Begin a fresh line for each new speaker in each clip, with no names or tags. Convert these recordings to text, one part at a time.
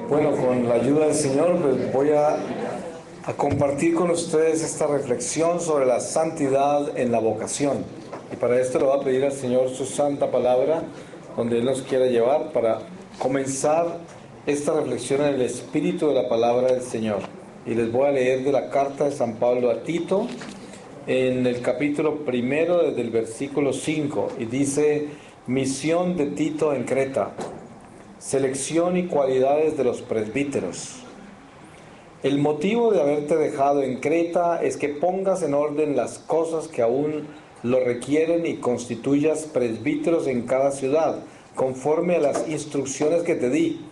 Bueno, con la ayuda del Señor, pues voy a compartir con ustedes esta reflexión sobre la santidad en la vocación. Y para esto le voy a pedir al Señor su santa palabra, donde Él nos quiera llevar para comenzar esta reflexión en el espíritu de la palabra del Señor. Y les voy a leer de la carta de San Pablo a Tito, en el capítulo primero, desde el versículo 5, y dice: misión de Tito en Creta, selección y cualidades de los presbíteros. El motivo de haberte dejado en Creta es que pongas en orden las cosas que aún lo requieren y constituyas presbíteros en cada ciudad, conforme a las instrucciones que te di.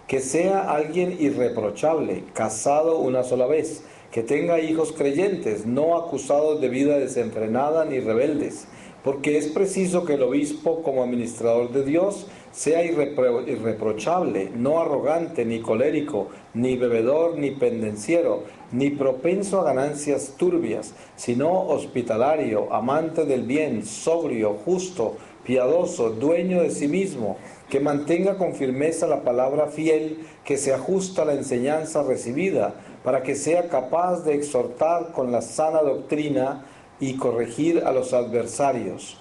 Que sea alguien irreprochable, casado una sola vez, que tenga hijos creyentes, no acusados de vida desenfrenada ni rebeldes, porque es preciso que el obispo, como administrador de Dios, sea irreprochable, no arrogante, ni colérico, ni bebedor, ni pendenciero, ni propenso a ganancias turbias, sino hospitalario, amante del bien, sobrio, justo, piadoso, dueño de sí mismo, que mantenga con firmeza la palabra fiel, que se ajusta a la enseñanza recibida, para que sea capaz de exhortar con la sana doctrina y corregir a los adversarios.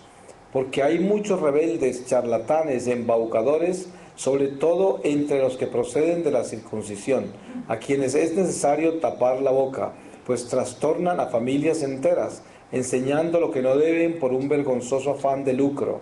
Porque hay muchos rebeldes, charlatanes, embaucadores, sobre todo entre los que proceden de la circuncisión, a quienes es necesario tapar la boca, pues trastornan a familias enteras, enseñando lo que no deben por un vergonzoso afán de lucro.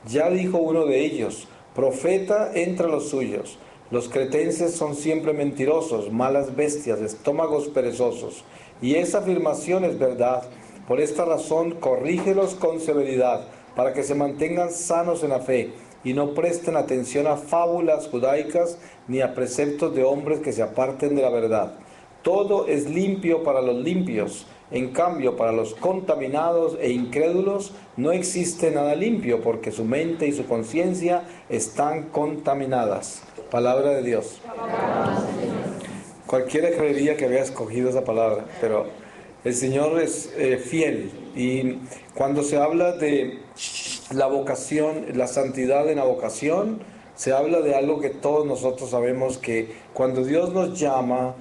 Ya dijo uno de ellos: profeta entre los suyos. Los cretenses son siempre mentirosos, malas bestias, estómagos perezosos. Y esa afirmación es verdad. Por esta razón, corrígelos con severidad, para que se mantengan sanos en la fe y no presten atención a fábulas judaicas ni a preceptos de hombres que se aparten de la verdad. Todo es limpio para los limpios, en cambio para los contaminados e incrédulos no existe nada limpio, porque su mente y su conciencia están contaminadas. Palabra de Dios. Cualquiera creería que había escogido esa palabra, pero el Señor es fiel. Y cuando se habla de la vocación, la santidad en la vocación, se habla de algo que todos nosotros sabemos, que cuando Dios nos llama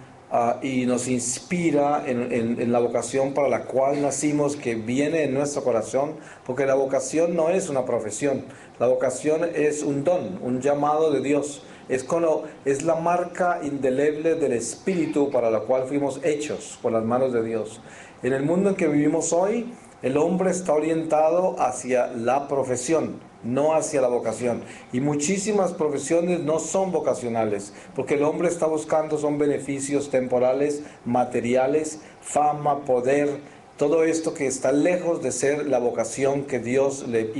y nos inspira en la vocación para la cual nacimos, que viene en nuestro corazón, porque la vocación no es una profesión, la vocación es un don, un llamado de Dios. Es la marca indeleble del Espíritu para la cual fuimos hechos por las manos de Dios. En el mundo en que vivimos hoy, el hombre está orientado hacia la profesión, no hacia la vocación. Y muchísimas profesiones no son vocacionales, porque el hombre está buscando son beneficios temporales, materiales, fama, poder. Todo esto que está lejos de ser la vocación que Dios le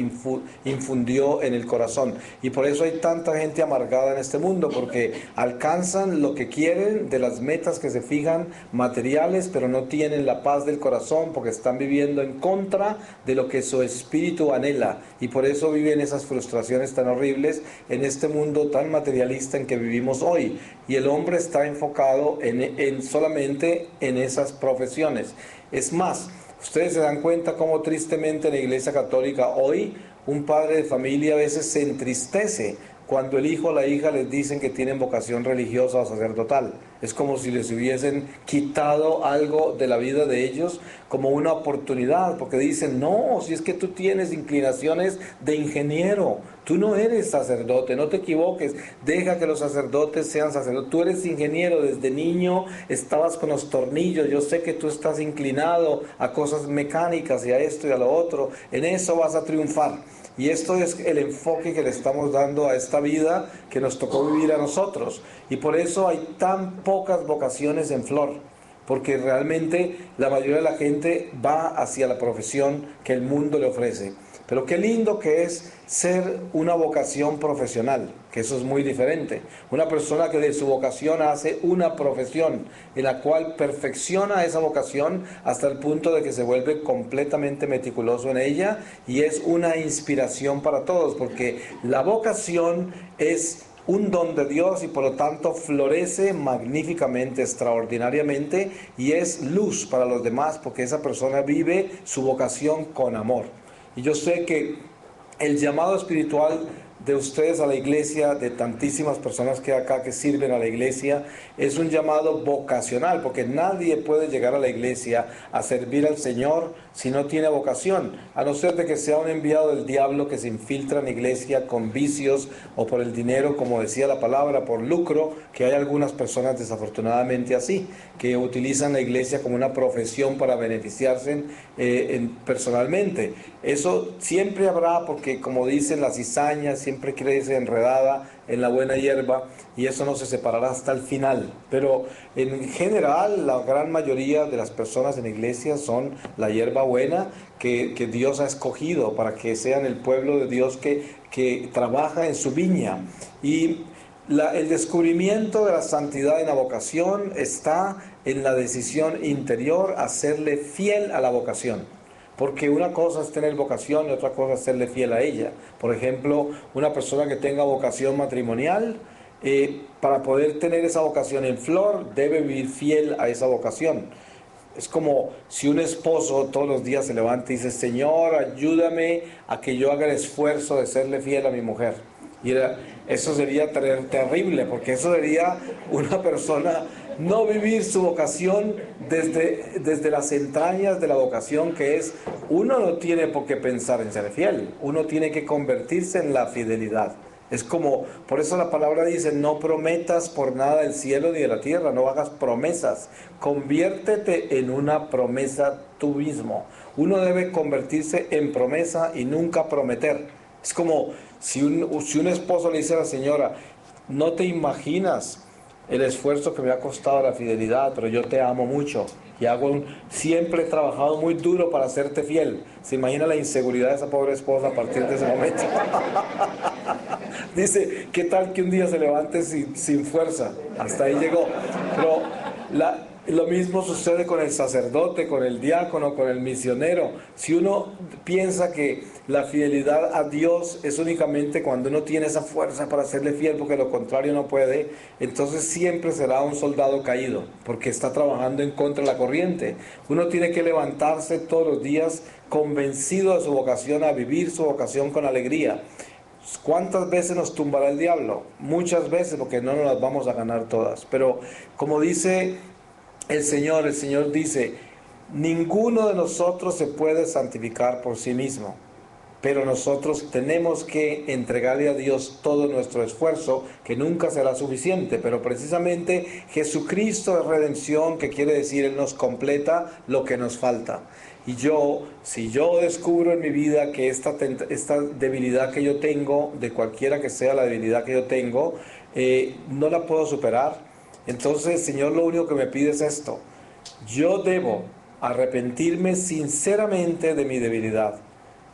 infundió en el corazón. Y por eso hay tanta gente amargada en este mundo, porque alcanzan lo que quieren de las metas que se fijan materiales, pero no tienen la paz del corazón, porque están viviendo en contra de lo que su espíritu anhela. Y por eso viven esas frustraciones tan horribles en este mundo tan materialista en que vivimos hoy. Y el hombre está enfocado solamente en esas profesiones. Es más, ustedes se dan cuenta cómo tristemente en la Iglesia Católica hoy un padre de familia a veces se entristece cuando el hijo o la hija les dicen que tienen vocación religiosa o sacerdotal. Es como si les hubiesen quitado algo de la vida de ellos como una oportunidad, porque dicen: no, si es que tú tienes inclinaciones de ingeniero, tú no eres sacerdote, no te equivoques, deja que los sacerdotes sean sacerdotes, tú eres ingeniero, desde niño estabas con los tornillos, yo sé que tú estás inclinado a cosas mecánicas y a esto y a lo otro, en eso vas a triunfar. Y esto es el enfoque que le estamos dando a esta vida que nos tocó vivir a nosotros. Y por eso hay tan pocas vocaciones en flor, porque realmente la mayoría de la gente va hacia la profesión que el mundo le ofrece. Pero qué lindo que es ser una vocación profesional, que eso es muy diferente. Una persona que de su vocación hace una profesión, en la cual perfecciona esa vocación hasta el punto de que se vuelve completamente meticuloso en ella, y es una inspiración para todos, porque la vocación es un don de Dios y por lo tanto florece magníficamente, extraordinariamente, y es luz para los demás, porque esa persona vive su vocación con amor. Y yo sé que el llamado espiritual de ustedes a la iglesia, de tantísimas personas que hay acá que sirven a la iglesia, es un llamado vocacional, porque nadie puede llegar a la iglesia a servir al Señor si no tiene vocación, a no ser de que sea un enviado del diablo que se infiltra en la iglesia con vicios o por el dinero, como decía la palabra, por lucro, que hay algunas personas desafortunadamente así, que utilizan la iglesia como una profesión para beneficiarse personalmente. Eso siempre habrá, porque como dicen la cizaña, siempre crece enredada en la buena hierba y eso no se separará hasta el final. Pero en general la gran mayoría de las personas en la iglesia son la hierba buena que Dios ha escogido para que sean el pueblo de Dios que trabaja en su viña. Y el descubrimiento de la santidad en la vocación está en la decisión interior a serle fiel a la vocación. Porque una cosa es tener vocación y otra cosa es serle fiel a ella. Por ejemplo, una persona que tenga vocación matrimonial, para poder tener esa vocación en flor, debe vivir fiel a esa vocación. Es como si un esposo todos los días se levanta y dice, Señor, ayúdame a que yo haga el esfuerzo de serle fiel a mi mujer. Y eso sería terrible, porque eso sería una persona no vivir su vocación desde las entrañas de la vocación, que es, uno no tiene por qué pensar en ser fiel, uno tiene que convertirse en la fidelidad. Es como, por eso la palabra dice, no prometas por nada del cielo ni de la tierra, no hagas promesas, conviértete en una promesa tú mismo. Uno debe convertirse en promesa y nunca prometer. Es como si un esposo le dice a la señora, no te imaginas el esfuerzo que me ha costado la fidelidad, pero yo te amo mucho y siempre he trabajado muy duro para serte fiel. ¿Se imagina la inseguridad de esa pobre esposa a partir de ese momento? Dice, ¿qué tal que un día se levante sin fuerza? Hasta ahí llegó. Pero lo mismo sucede con el sacerdote, con el diácono, con el misionero. Si uno piensa que la fidelidad a Dios es únicamente cuando uno tiene esa fuerza para serle fiel, porque lo contrario no puede, entonces siempre será un soldado caído, porque está trabajando en contra de la corriente. Uno tiene que levantarse todos los días convencido de su vocación, a vivir su vocación con alegría. ¿Cuántas veces nos tumbará el diablo? Muchas veces, porque no nos las vamos a ganar todas. Pero como dice el Señor dice, ninguno de nosotros se puede santificar por sí mismo, pero nosotros tenemos que entregarle a Dios todo nuestro esfuerzo, que nunca será suficiente, pero precisamente Jesucristo es redención, que quiere decir Él nos completa lo que nos falta. Y si yo descubro en mi vida que esta debilidad que yo tengo, de cualquiera que sea la debilidad que yo tengo, no la puedo superar, entonces el Señor lo único que me pide es esto: yo debo arrepentirme sinceramente de mi debilidad,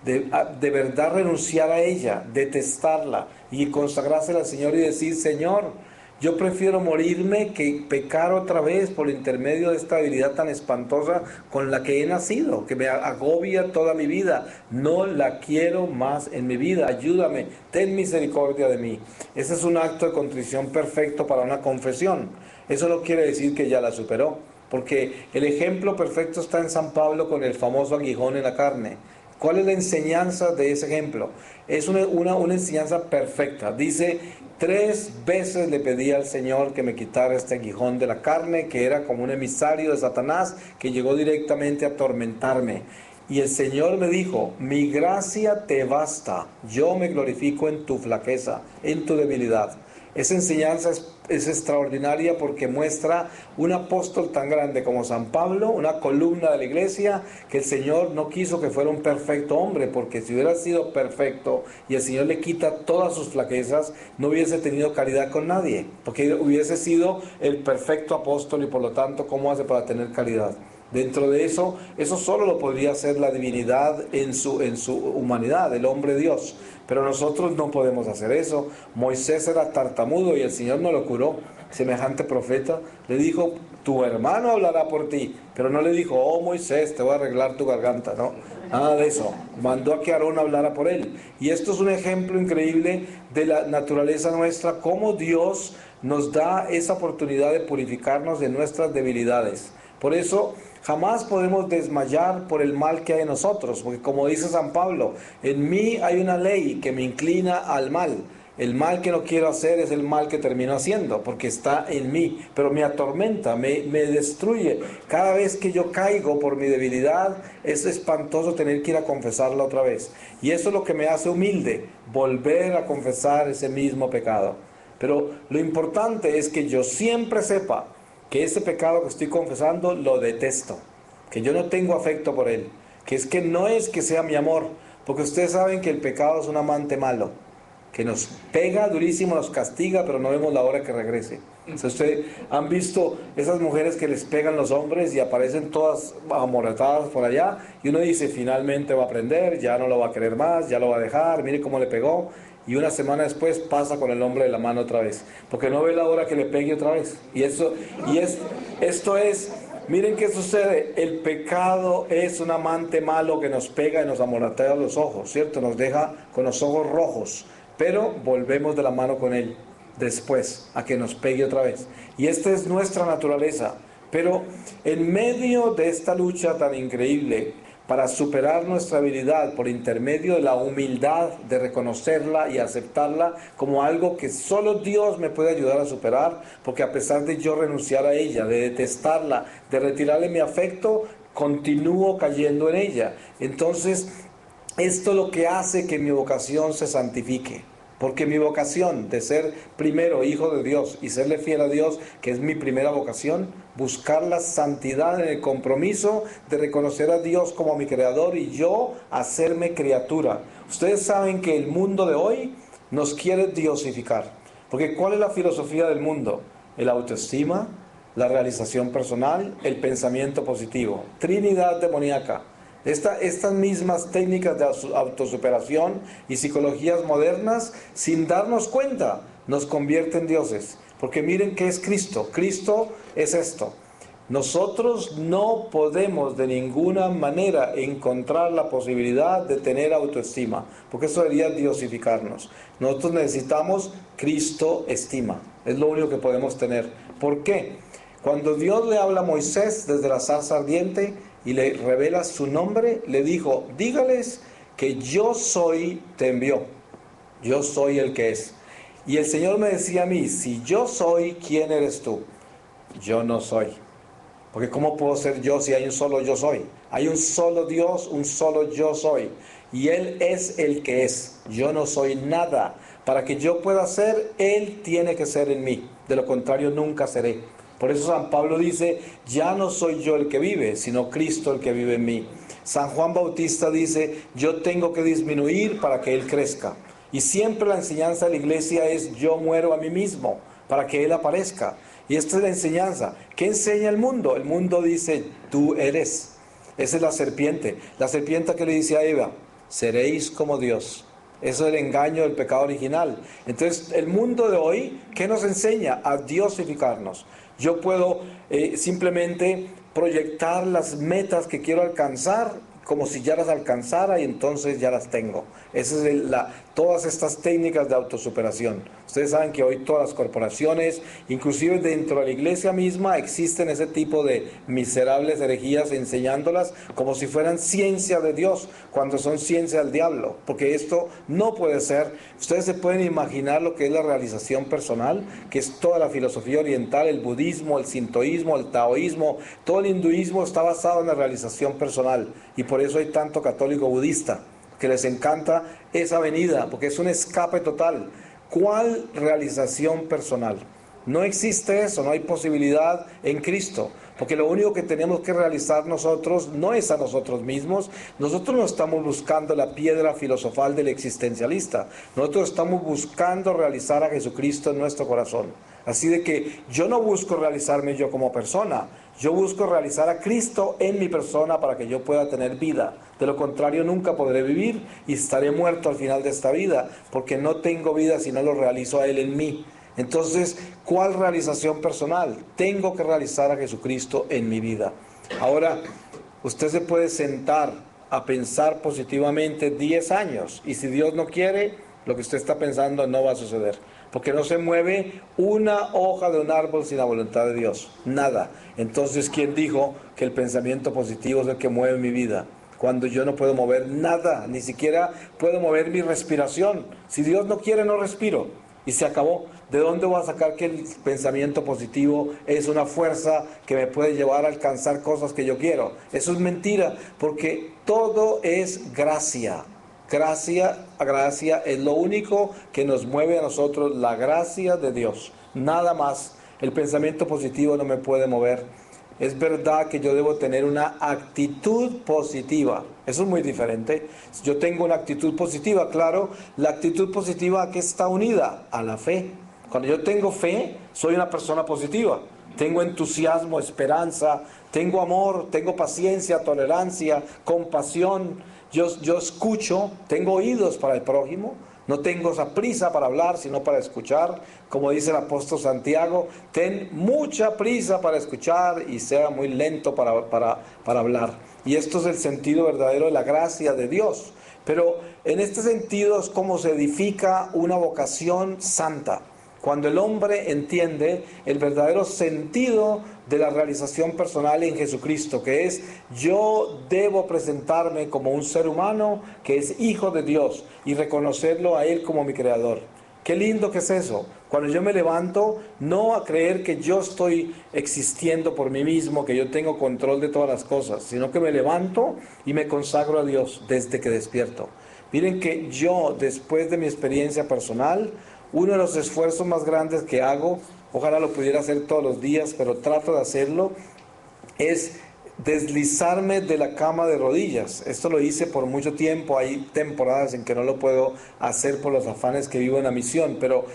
de verdad renunciar a ella, detestarla y consagrársela al Señor y decir, Señor, yo prefiero morirme que pecar otra vez por intermedio de esta debilidad tan espantosa con la que he nacido, que me agobia toda mi vida. No la quiero más en mi vida. Ayúdame, ten misericordia de mí. Ese es un acto de contrición perfecto para una confesión. Eso no quiere decir que ya la superó, porque el ejemplo perfecto está en San Pablo con el famoso aguijón en la carne. ¿Cuál es la enseñanza de ese ejemplo? Es una enseñanza perfecta. Dice, 3 veces le pedí al Señor que me quitara este aguijón de la carne, que era como un emisario de Satanás, que llegó directamente a atormentarme. Y el Señor me dijo, mi gracia te basta, yo me glorifico en tu flaqueza, en tu debilidad. Esa enseñanza es extraordinaria, porque muestra un apóstol tan grande como San Pablo, una columna de la iglesia, que el Señor no quiso que fuera un perfecto hombre, porque si hubiera sido perfecto y el Señor le quita todas sus flaquezas, no hubiese tenido caridad con nadie, porque hubiese sido el perfecto apóstol y por lo tanto, ¿cómo hace para tener caridad? Dentro de eso solo lo podría hacer la divinidad en su humanidad, el hombre Dios. Pero nosotros no podemos hacer eso. Moisés era tartamudo y el Señor no lo curó. Semejante profeta le dijo, tu hermano hablará por ti, pero no le dijo, oh Moisés, te voy a arreglar tu garganta, no, nada de eso. Mandó a que Aarón hablara por él. Y esto es un ejemplo increíble de la naturaleza nuestra, cómo Dios nos da esa oportunidad de purificarnos de nuestras debilidades. Por eso Jamás podemos desmayar por el mal que hay en nosotros, porque como dice San Pablo, en mí hay una ley que me inclina al mal. El mal que no quiero hacer es el mal que termino haciendo, porque está en mí, pero me atormenta, me destruye. Cada vez que yo caigo por mi debilidad, es espantoso tener que ir a confesarla otra vez. Y eso es lo que me hace humilde, volver a confesar ese mismo pecado. Pero lo importante es que yo siempre sepa que ese pecado que estoy confesando lo detesto, que yo no tengo afecto por él, que no es que sea mi amor, porque ustedes saben que el pecado es un amante malo, que nos pega durísimo, nos castiga, pero no vemos la hora que regrese. O sea, ustedes han visto esas mujeres que les pegan los hombres y aparecen todas amoratadas por allá, y uno dice, finalmente va a aprender, ya no lo va a querer más, ya lo va a dejar, mire cómo le pegó, y una semana después pasa con el hombre de la mano otra vez, porque no ve la hora que le pegue otra vez. Esto es, miren qué sucede, el pecado es un amante malo que nos pega y nos amoratea los ojos, ¿cierto? Nos deja con los ojos rojos, pero volvemos de la mano con él después, a que nos pegue otra vez. Y esta es nuestra naturaleza, pero en medio de esta lucha tan increíble, para superar nuestra habilidad por intermedio de la humildad de reconocerla y aceptarla como algo que solo Dios me puede ayudar a superar, porque a pesar de yo renunciar a ella, de detestarla, de retirarle mi afecto, continúo cayendo en ella. Entonces, esto es lo que hace que mi vocación se santifique. Porque mi vocación de ser primero hijo de Dios y serle fiel a Dios, que es mi primera vocación, buscar la santidad en el compromiso de reconocer a Dios como mi creador y yo hacerme criatura. Ustedes saben que el mundo de hoy nos quiere diosificar. Porque ¿cuál es la filosofía del mundo? El autoestima, la realización personal, el pensamiento positivo. Trinidad demoníaca. Estas mismas técnicas de autosuperación y psicologías modernas, sin darnos cuenta, nos convierten en dioses. Porque miren qué es Cristo. Cristo es esto. Nosotros no podemos de ninguna manera encontrar la posibilidad de tener autoestima, porque eso sería diosificarnos. Nosotros necesitamos Cristo estima. Es lo único que podemos tener. ¿Por qué? Cuando Dios le habla a Moisés desde la zarza ardiente y le revela su nombre, le dijo, dígales que yo soy, te envió. Yo soy el que es. Y el Señor me decía a mí, si yo soy, ¿quién eres tú? Yo no soy. Porque ¿cómo puedo ser yo si hay un solo yo soy? Hay un solo Dios, un solo yo soy. Y Él es el que es. Yo no soy nada. Para que yo pueda ser, Él tiene que ser en mí. De lo contrario, nunca seré. Por eso San Pablo dice, ya no soy yo el que vive, sino Cristo el que vive en mí. San Juan Bautista dice, yo tengo que disminuir para que Él crezca. Y siempre la enseñanza de la iglesia es, yo muero a mí mismo para que Él aparezca. Y esta es la enseñanza. ¿Qué enseña el mundo? El mundo dice, tú eres. Esa es la serpiente. La serpiente que le dice a Eva, seréis como Dios. Eso es el engaño del pecado original. Entonces, el mundo de hoy, ¿qué nos enseña? A diosificarnos. Yo puedo simplemente proyectar las metas que quiero alcanzar como si ya las alcanzara y entonces ya las tengo. Esa es todas estas técnicas de autosuperación. Ustedes saben que hoy todas las corporaciones, inclusive dentro de la iglesia misma, existen ese tipo de miserables herejías enseñándolas como si fueran ciencia de Dios, cuando son ciencia del diablo, porque esto no puede ser. Ustedes se pueden imaginar lo que es la realización personal, que es toda la filosofía oriental, el budismo, el sintoísmo, el taoísmo, todo el hinduismo está basado en la realización personal, y por eso hay tanto católico budista que les encanta esa venida, porque es un escape total. ¿Cuál realización personal? No existe eso, no hay posibilidad en Cristo, porque lo único que tenemos que realizar nosotros no es a nosotros mismos. Nosotros no estamos buscando la piedra filosofal del existencialista, nosotros estamos buscando realizar a Jesucristo en nuestro corazón. Así de que yo no busco realizarme yo como persona, yo busco realizar a Cristo en mi persona para que yo pueda tener vida. De lo contrario, nunca podré vivir y estaré muerto al final de esta vida, porque no tengo vida si no lo realizo a Él en mí. Entonces, ¿cuál realización personal? Tengo que realizar a Jesucristo en mi vida. Ahora, usted se puede sentar a pensar positivamente 10 años, y si Dios no quiere, lo que usted está pensando no va a suceder. porque no se mueve una hoja de un árbol sin la voluntad de Dios, nada. Entonces, ¿quién dijo que el pensamiento positivo es el que mueve mi vida? Cuando yo no puedo mover nada, ni siquiera puedo mover mi respiración. Si Dios no quiere, no respiro. Y se acabó. ¿De dónde voy a sacar que el pensamiento positivo es una fuerza que me puede llevar a alcanzar cosas que yo quiero? Eso es mentira, porque todo es gracia. Gracia es lo único que nos mueve a nosotros, la gracia de Dios. Nada más. El pensamiento positivo no me puede mover. Es verdad que yo debo tener una actitud positiva. Eso es muy diferente. Yo tengo una actitud positiva, claro. La actitud positiva, ¿a qué está unida? A la fe. Cuando yo tengo fe, soy una persona positiva. Tengo entusiasmo, esperanza, tengo amor, tengo paciencia, tolerancia, compasión. Yo escucho, tengo oídos para el prójimo. No tengo esa prisa para hablar, sino para escuchar. Como dice el apóstol Santiago, ten mucha prisa para escuchar y sea muy lento para hablar. Y esto es el sentido verdadero de la gracia de Dios. Pero en este sentido es como se edifica una vocación santa. Cuando el hombre entiende el verdadero sentido de la realización personal en Jesucristo, que es yo debo presentarme como un ser humano que es hijo de Dios y reconocerlo a Él como mi creador. Qué lindo que es eso. Cuando yo me levanto, no a creer que yo estoy existiendo por mí mismo, que yo tengo control de todas las cosas, sino que me levanto y me consagro a Dios desde que despierto. Miren que yo, después de mi experiencia personal, uno de los esfuerzos más grandes que hago, ojalá lo pudiera hacer todos los días, pero trato de hacerlo, es deslizarme de la cama de rodillas. Esto lo hice por mucho tiempo, hay temporadas en que no lo puedo hacer por los afanes que vivo en la misión, pero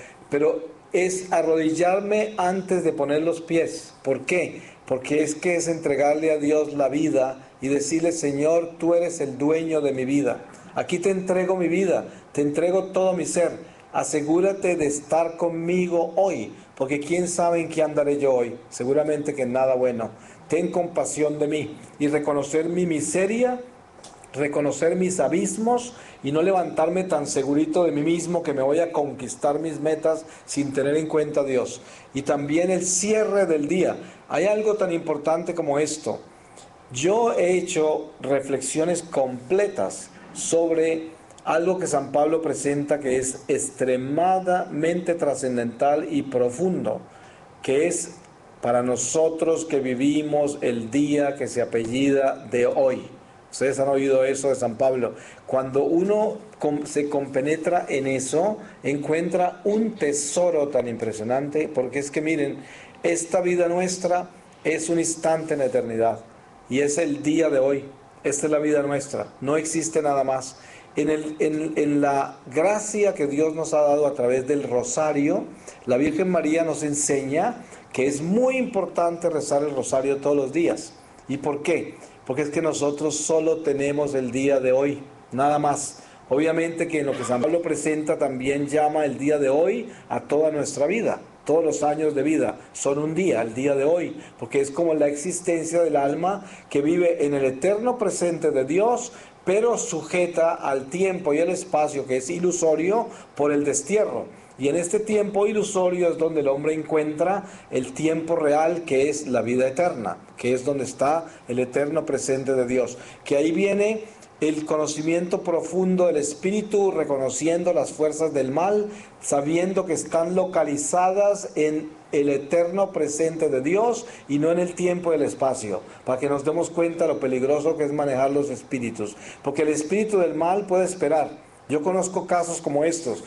es arrodillarme antes de poner los pies. ¿Por qué? Porque es que es entregarle a Dios la vida y decirle, Señor, tú eres el dueño de mi vida. Aquí te entrego mi vida, te entrego todo mi ser. Asegúrate de estar conmigo hoy, porque quién sabe en qué andaré yo hoy. Seguramente que en nada bueno. Ten compasión de mí y reconocer mi miseria, reconocer mis abismos y no levantarme tan segurito de mí mismo que me voy a conquistar mis metas sin tener en cuenta a Dios. Y también el cierre del día. Hay algo tan importante como esto. Yo he hecho reflexiones completas sobre algo que San Pablo presenta que es extremadamente trascendental y profundo, que es para nosotros que vivimos el día que se apellida de hoy. Ustedes han oído eso de San Pablo. Cuando uno se compenetra en eso, encuentra un tesoro tan impresionante, porque es que miren, esta vida nuestra es un instante en la eternidad y es el día de hoy. Esta es la vida nuestra, no existe nada más. En la gracia que Dios nos ha dado a través del rosario, la Virgen María nos enseña que es muy importante rezar el rosario todos los días. ¿Y por qué? Porque es que nosotros solo tenemos el día de hoy, nada más. Obviamente que en lo que San Pablo presenta también llama el día de hoy a toda nuestra vida. Todos los años de vida son un día, el día de hoy, porque es como la existencia del alma que vive en el eterno presente de Dios, pero sujeta al tiempo y el espacio que es ilusorio por el destierro. Y en este tiempo ilusorio es donde el hombre encuentra el tiempo real que es la vida eterna, que es donde está el eterno presente de Dios. Que ahí viene el conocimiento profundo del espíritu, reconociendo las fuerzas del mal, sabiendo que están localizadas en el eterno presente de Dios y no en el tiempo y el espacio, para que nos demos cuenta lo peligroso que es manejar los espíritus, porque el espíritu del mal puede esperar. Yo conozco casos como estos.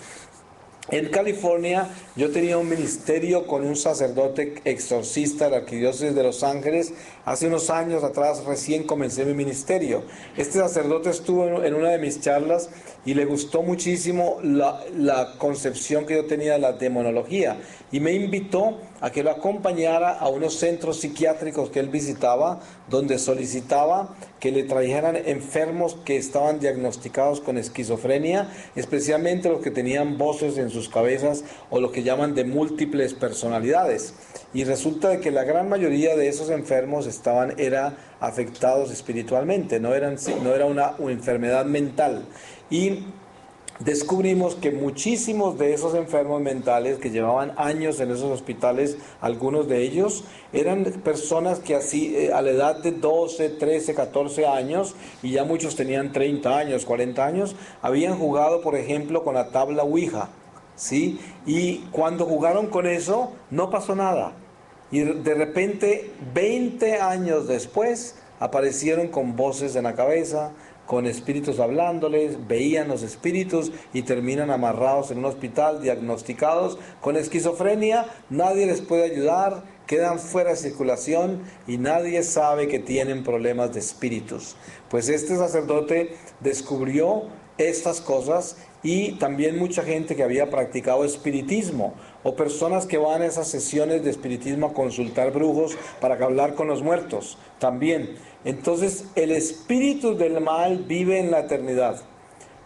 En California yo tenía un ministerio con un sacerdote exorcista de la Arquidiócesis de Los Ángeles. Hace unos años atrás recién comencé mi ministerio. Este sacerdote estuvo en una de mis charlas y le gustó muchísimo la concepción que yo tenía de la demonología y me invitó a que lo acompañara a unos centros psiquiátricos que él visitaba, donde solicitaba que le trajeran enfermos que estaban diagnosticados con esquizofrenia, especialmente los que tenían voces en sus cabezas o lo que llaman de múltiples personalidades. Y resulta de que la gran mayoría de esos enfermos era afectados espiritualmente, no era una enfermedad mental. Y descubrimos que muchísimos de esos enfermos mentales que llevaban años en esos hospitales, algunos de ellos, eran personas que así a la edad de 12, 13, 14 años, y ya muchos tenían 30 años, 40 años, habían jugado, por ejemplo, con la tabla Ouija, ¿sí? Y cuando jugaron con eso, no pasó nada. Y de repente, 20 años después, aparecieron con voces en la cabeza, con espíritus hablándoles, veían los espíritus y terminan amarrados en un hospital, diagnosticados con esquizofrenia, nadie les puede ayudar, quedan fuera de circulación y nadie sabe que tienen problemas de espíritus. Pues este sacerdote descubrió estas cosas, y también mucha gente que había practicado espiritismo o personas que van a esas sesiones de espiritismo a consultar brujos para hablar con los muertos también. Entonces el espíritu del mal vive en la eternidad.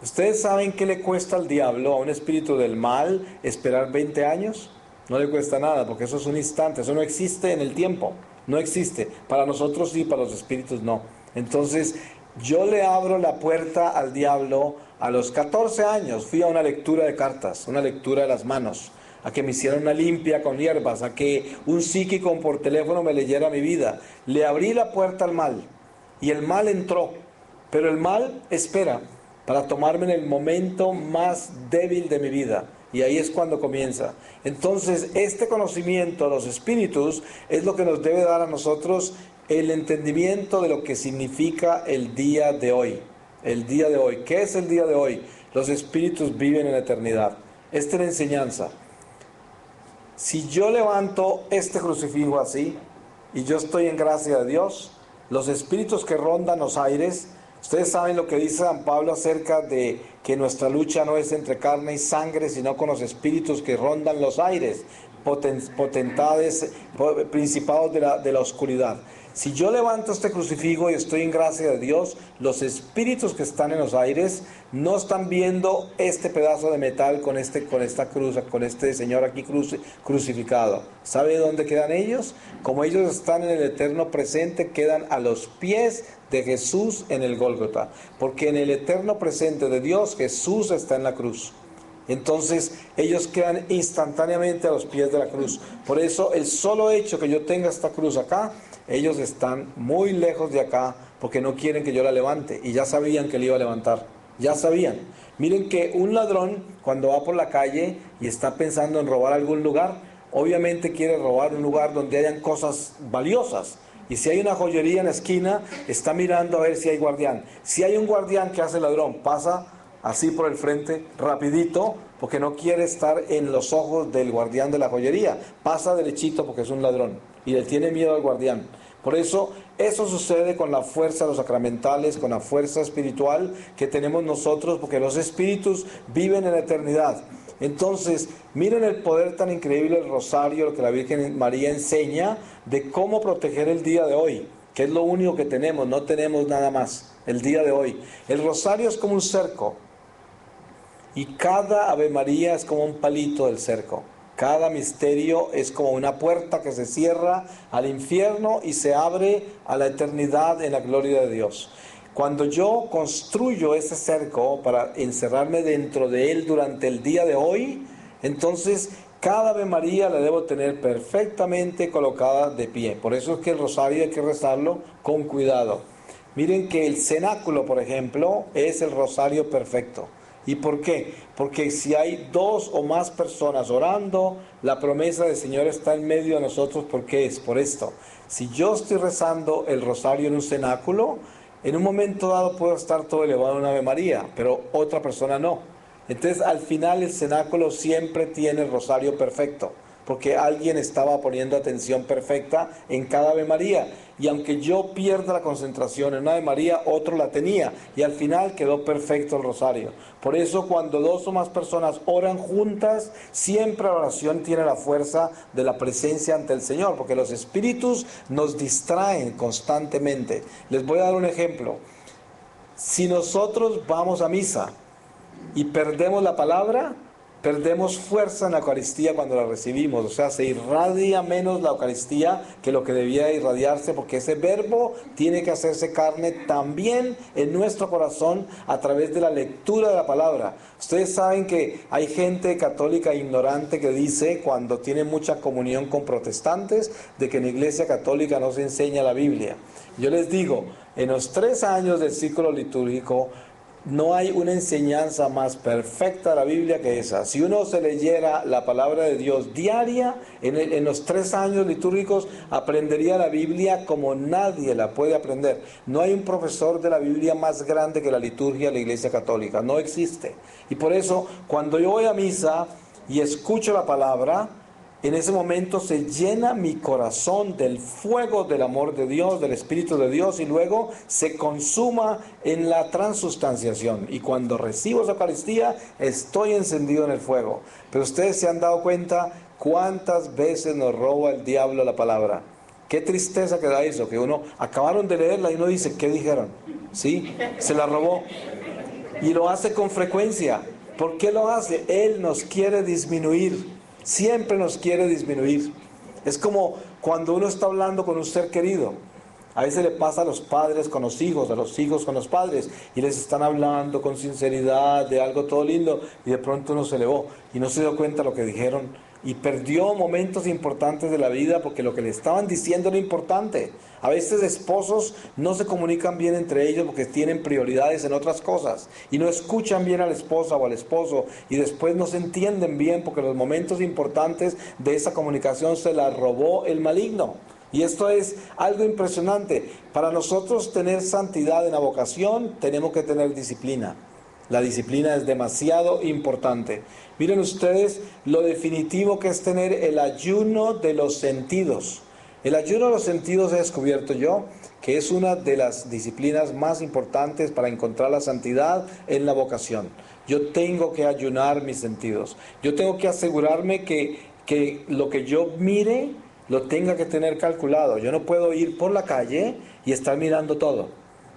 ¿Ustedes saben qué le cuesta al diablo, a un espíritu del mal, esperar 20 años? No le cuesta nada, porque eso es un instante, eso no existe en el tiempo, no existe. Para nosotros sí, para los espíritus no. Entonces yo le abro la puerta al diablo a los 14 años. Fui a una lectura de cartas, una lectura de las manos, a que me hicieran una limpia con hierbas, a que un psíquico por teléfono me leyera mi vida. Le abrí la puerta al mal y el mal entró, pero el mal espera para tomarme en el momento más débil de mi vida. Y ahí es cuando comienza. Entonces, este conocimiento de los espíritus es lo que nos debe dar a nosotros el entendimiento de lo que significa el día de hoy. El día de hoy. ¿Qué es el día de hoy? Los espíritus viven en la eternidad. Esta es la enseñanza. Si yo levanto este crucifijo así, y yo estoy en gracia de Dios, los espíritus que rondan los aires, ustedes saben lo que dice San Pablo acerca de que nuestra lucha no es entre carne y sangre, sino con los espíritus que rondan los aires, potestades, principados de la oscuridad. Si yo levanto este crucifijo y estoy en gracia de Dios, los espíritus que están en los aires no están viendo este pedazo de metal con esta cruz, con este Señor aquí crucificado. ¿Sabe dónde quedan ellos? Como ellos están en el eterno presente, quedan a los pies de Jesús en el Gólgota. Porque en el eterno presente de Dios, Jesús está en la cruz. Entonces ellos quedan instantáneamente a los pies de la cruz. Por eso el solo hecho que yo tenga esta cruz acá, ellos están muy lejos de acá porque no quieren que yo la levante, y ya sabían que la iba a levantar, ya sabían. Miren que un ladrón, cuando va por la calle y está pensando en robar algún lugar, obviamente quiere robar un lugar donde hayan cosas valiosas. Y si hay una joyería en la esquina, está mirando a ver si hay guardián. Si hay un guardián, ¿qué hace el ladrón? Pasa así por el frente, rapidito, porque no quiere estar en los ojos del guardián de la joyería. Pasa derechito porque es un ladrón y le tiene miedo al guardián. Por eso sucede con la fuerza de los sacramentales, con la fuerza espiritual que tenemos nosotros, porque los espíritus viven en la eternidad. Entonces, miren el poder tan increíble del rosario, lo que la Virgen María enseña de cómo proteger el día de hoy, que es lo único que tenemos, no tenemos nada más, el día de hoy. El rosario es como un cerco, y cada Ave María es como un palito del cerco. Cada misterio es como una puerta que se cierra al infierno y se abre a la eternidad en la gloria de Dios. Cuando yo construyo ese cerco para encerrarme dentro de él durante el día de hoy, entonces cada Ave María la debo tener perfectamente colocada de pie. Por eso es que el rosario hay que rezarlo con cuidado. Miren que el cenáculo, por ejemplo, es el rosario perfecto. ¿Y por qué? Porque si hay dos o más personas orando, la promesa del Señor está en medio de nosotros. ¿Por qué es? Por esto. Si yo estoy rezando el rosario en un cenáculo, en un momento dado puedo estar todo elevado a una Ave María, pero otra persona no. Entonces al final el cenáculo siempre tiene el rosario perfecto, porque alguien estaba poniendo atención perfecta en cada Ave María. Y aunque yo pierda la concentración en una Ave María, otro la tenía. Y al final quedó perfecto el rosario. Por eso cuando dos o más personas oran juntas, siempre la oración tiene la fuerza de la presencia ante el Señor, porque los espíritus nos distraen constantemente. Les voy a dar un ejemplo. Si nosotros vamos a misa y perdemos la palabra, perdemos fuerza en la Eucaristía cuando la recibimos, o sea, se irradia menos la Eucaristía que lo que debía irradiarse, porque ese verbo tiene que hacerse carne también en nuestro corazón a través de la lectura de la palabra. Ustedes saben que hay gente católica ignorante que dice, cuando tiene mucha comunión con protestantes, de que en la Iglesia Católica no se enseña la Biblia. Yo les digo, en los 3 años del ciclo litúrgico, no hay una enseñanza más perfecta de la Biblia que esa. Si uno se leyera la palabra de Dios diaria, en los 3 años litúrgicos, aprendería la Biblia como nadie la puede aprender. No hay un profesor de la Biblia más grande que la liturgia de la Iglesia Católica. No existe. Y por eso, cuando yo voy a misa y escucho la palabra, en ese momento se llena mi corazón del fuego del amor de Dios, del Espíritu de Dios, y luego se consuma en la transustanciación. Y cuando recibo esa Eucaristía, estoy encendido en el fuego. Pero ustedes se han dado cuenta cuántas veces nos roba el diablo la palabra. Qué tristeza que da eso, que uno acabaron de leerla y uno dice, ¿qué dijeron? ¿Sí? Se la robó. Y lo hace con frecuencia. ¿Por qué lo hace? Él nos quiere disminuir. Siempre nos quiere disminuir. Es como cuando uno está hablando con un ser querido. A veces le pasa a los padres con los hijos, a los hijos con los padres, y les están hablando con sinceridad de algo todo lindo, y de pronto uno se elevó y no se dio cuenta de lo que dijeron, y perdió momentos importantes de la vida porque lo que le estaban diciendo era importante. A veces esposos no se comunican bien entre ellos porque tienen prioridades en otras cosas y no escuchan bien a la esposa o al esposo, y después no se entienden bien porque los momentos importantes de esa comunicación se la robó el maligno. Y esto es algo impresionante. Para nosotros tener santidad en la vocación, tenemos que tener disciplina. La disciplina es demasiado importante. Miren ustedes lo definitivo que es tener el ayuno de los sentidos. El ayuno de los sentidos he descubierto yo que es una de las disciplinas más importantes para encontrar la santidad en la vocación. Yo tengo que ayunar mis sentidos. Yo tengo que asegurarme que lo que yo mire lo tenga que tener calculado. Yo no puedo ir por la calle y estar mirando todo.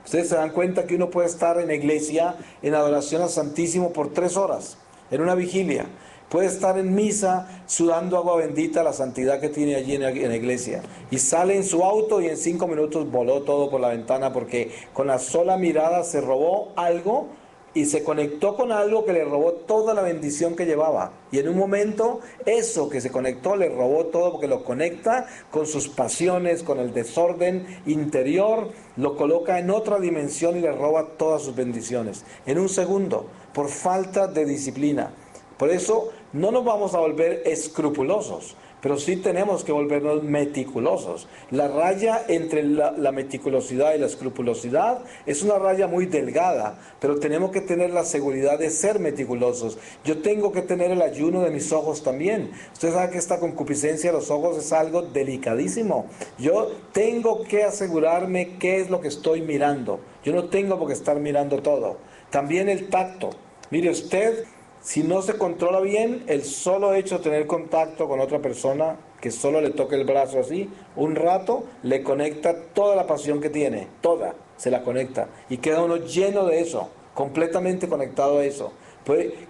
Ustedes se dan cuenta que uno puede estar en la iglesia en adoración al Santísimo por 3 horas, en una vigilia. Puede estar en misa sudando agua bendita, la santidad que tiene allí en la iglesia. Y sale en su auto y en 5 minutos voló todo por la ventana porque con la sola mirada se robó algo y se conectó con algo que le robó toda la bendición que llevaba. Y en un momento eso que se conectó le robó todo porque lo conecta con sus pasiones, con el desorden interior, lo coloca en otra dimensión y le roba todas sus bendiciones. En un segundo, por falta de disciplina. Por eso no nos vamos a volver escrupulosos, pero sí tenemos que volvernos meticulosos. La raya entre la meticulosidad y la escrupulosidad es una raya muy delgada, pero tenemos que tener la seguridad de ser meticulosos. Yo tengo que tener el ayuno de mis ojos también. Usted sabe que esta concupiscencia de los ojos es algo delicadísimo. Yo tengo que asegurarme qué es lo que estoy mirando. Yo no tengo por qué estar mirando todo. También el tacto. Mire usted, si no se controla bien, el solo hecho de tener contacto con otra persona, que solo le toque el brazo así, un rato, le conecta toda la pasión que tiene, toda, se la conecta. Y queda uno lleno de eso, completamente conectado a eso.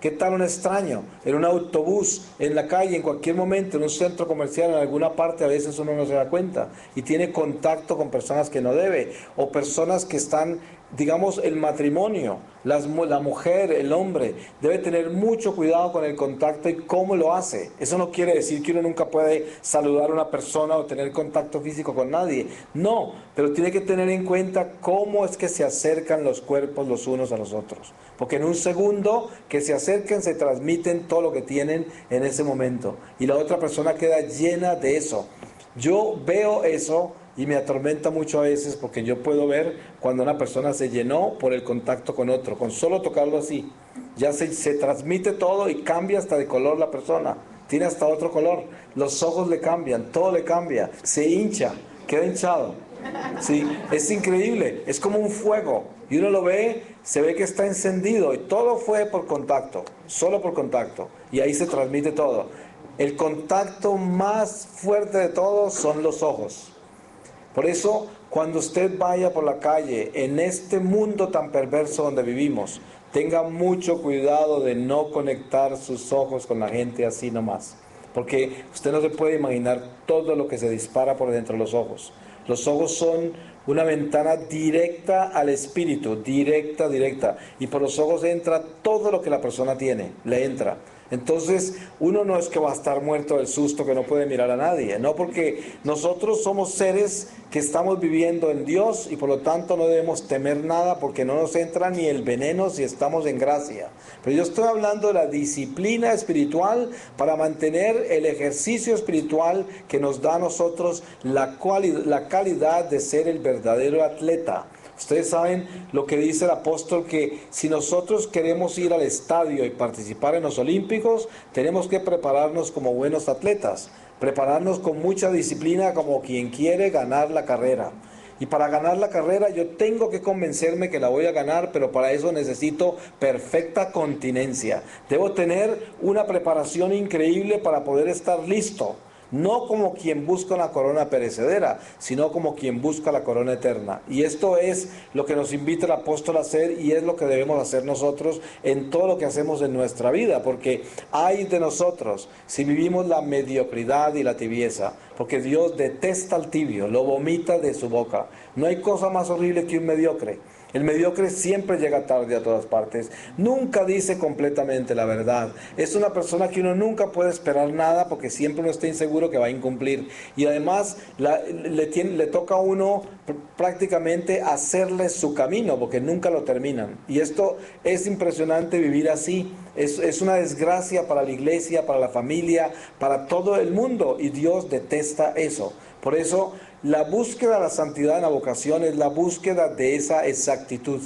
¿Qué tal un extraño? En un autobús, en la calle, en cualquier momento, en un centro comercial, en alguna parte, a veces uno no se da cuenta. Y tiene contacto con personas que no debe, o personas que están, digamos, el matrimonio, la mujer, el hombre, debe tener mucho cuidado con el contacto y cómo lo hace. Eso no quiere decir que uno nunca puede saludar a una persona o tener contacto físico con nadie. No, pero tiene que tener en cuenta cómo es que se acercan los cuerpos los unos a los otros. Porque en un segundo que se acerquen se transmiten todo lo que tienen en ese momento. Y la otra persona queda llena de eso. Yo veo eso y me atormenta mucho a veces porque yo puedo ver cuando una persona se llenó por el contacto con otro, con solo tocarlo así. Ya se transmite todo y cambia hasta de color la persona. Tiene hasta otro color. Los ojos le cambian, todo le cambia. Se hincha, queda hinchado. Sí, es increíble, es como un fuego. Y uno lo ve, se ve que está encendido y todo fue por contacto, solo por contacto. Y ahí se transmite todo. El contacto más fuerte de todos son los ojos. Por eso, cuando usted vaya por la calle, en este mundo tan perverso donde vivimos, tenga mucho cuidado de no conectar sus ojos con la gente así nomás. Porque usted no se puede imaginar todo lo que se dispara por dentro de los ojos. Los ojos son una ventana directa al espíritu, directa, directa. Y por los ojos entra todo lo que la persona tiene, le entra. Entonces, uno no es que va a estar muerto del susto que no puede mirar a nadie, no, porque nosotros somos seres que estamos viviendo en Dios y por lo tanto no debemos temer nada porque no nos entra ni el veneno si estamos en gracia. Pero yo estoy hablando de la disciplina espiritual para mantener el ejercicio espiritual que nos da a nosotros la calidad de ser el verdadero atleta. Ustedes saben lo que dice el apóstol, que si nosotros queremos ir al estadio y participar en los Olímpicos, tenemos que prepararnos como buenos atletas, prepararnos con mucha disciplina como quien quiere ganar la carrera. Y para ganar la carrera yo tengo que convencerme que la voy a ganar, pero para eso necesito perfecta continencia. Debo tener una preparación increíble para poder estar listo. No como quien busca una corona perecedera, sino como quien busca la corona eterna. Y esto es lo que nos invita el apóstol a hacer y es lo que debemos hacer nosotros en todo lo que hacemos en nuestra vida. Porque hay de nosotros si vivimos la mediocridad y la tibieza. Porque Dios detesta al tibio, lo vomita de su boca. No hay cosa más horrible que un mediocre. El mediocre siempre llega tarde a todas partes, nunca dice completamente la verdad. Es una persona que uno nunca puede esperar nada porque siempre uno está inseguro que va a incumplir. Y además le toca a uno prácticamente hacerle su camino porque nunca lo terminan. Y esto es impresionante vivir así. Es una desgracia para la iglesia, para la familia, para todo el mundo. Y Dios detesta eso. Por eso la búsqueda de la santidad en la vocación es la búsqueda de esa exactitud,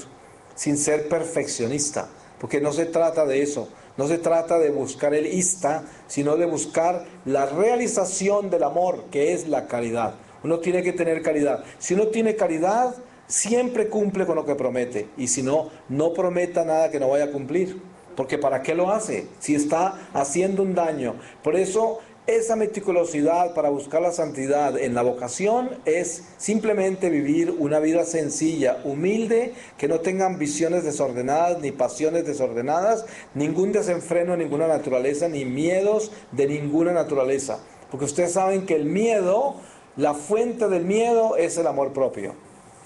sin ser perfeccionista, porque no se trata de eso, no se trata de buscar el ista, sino de buscar la realización del amor, que es la caridad. Uno tiene que tener caridad. Si uno tiene caridad, siempre cumple con lo que promete, y si no, no prometa nada que no vaya a cumplir, porque ¿para qué lo hace? Si está haciendo un daño. Por eso esa meticulosidad para buscar la santidad en la vocación es simplemente vivir una vida sencilla, humilde, que no tenga ambiciones desordenadas ni pasiones desordenadas, ningún desenfreno de ninguna naturaleza, ni miedos de ninguna naturaleza. Porque ustedes saben que el miedo, la fuente del miedo es el amor propio.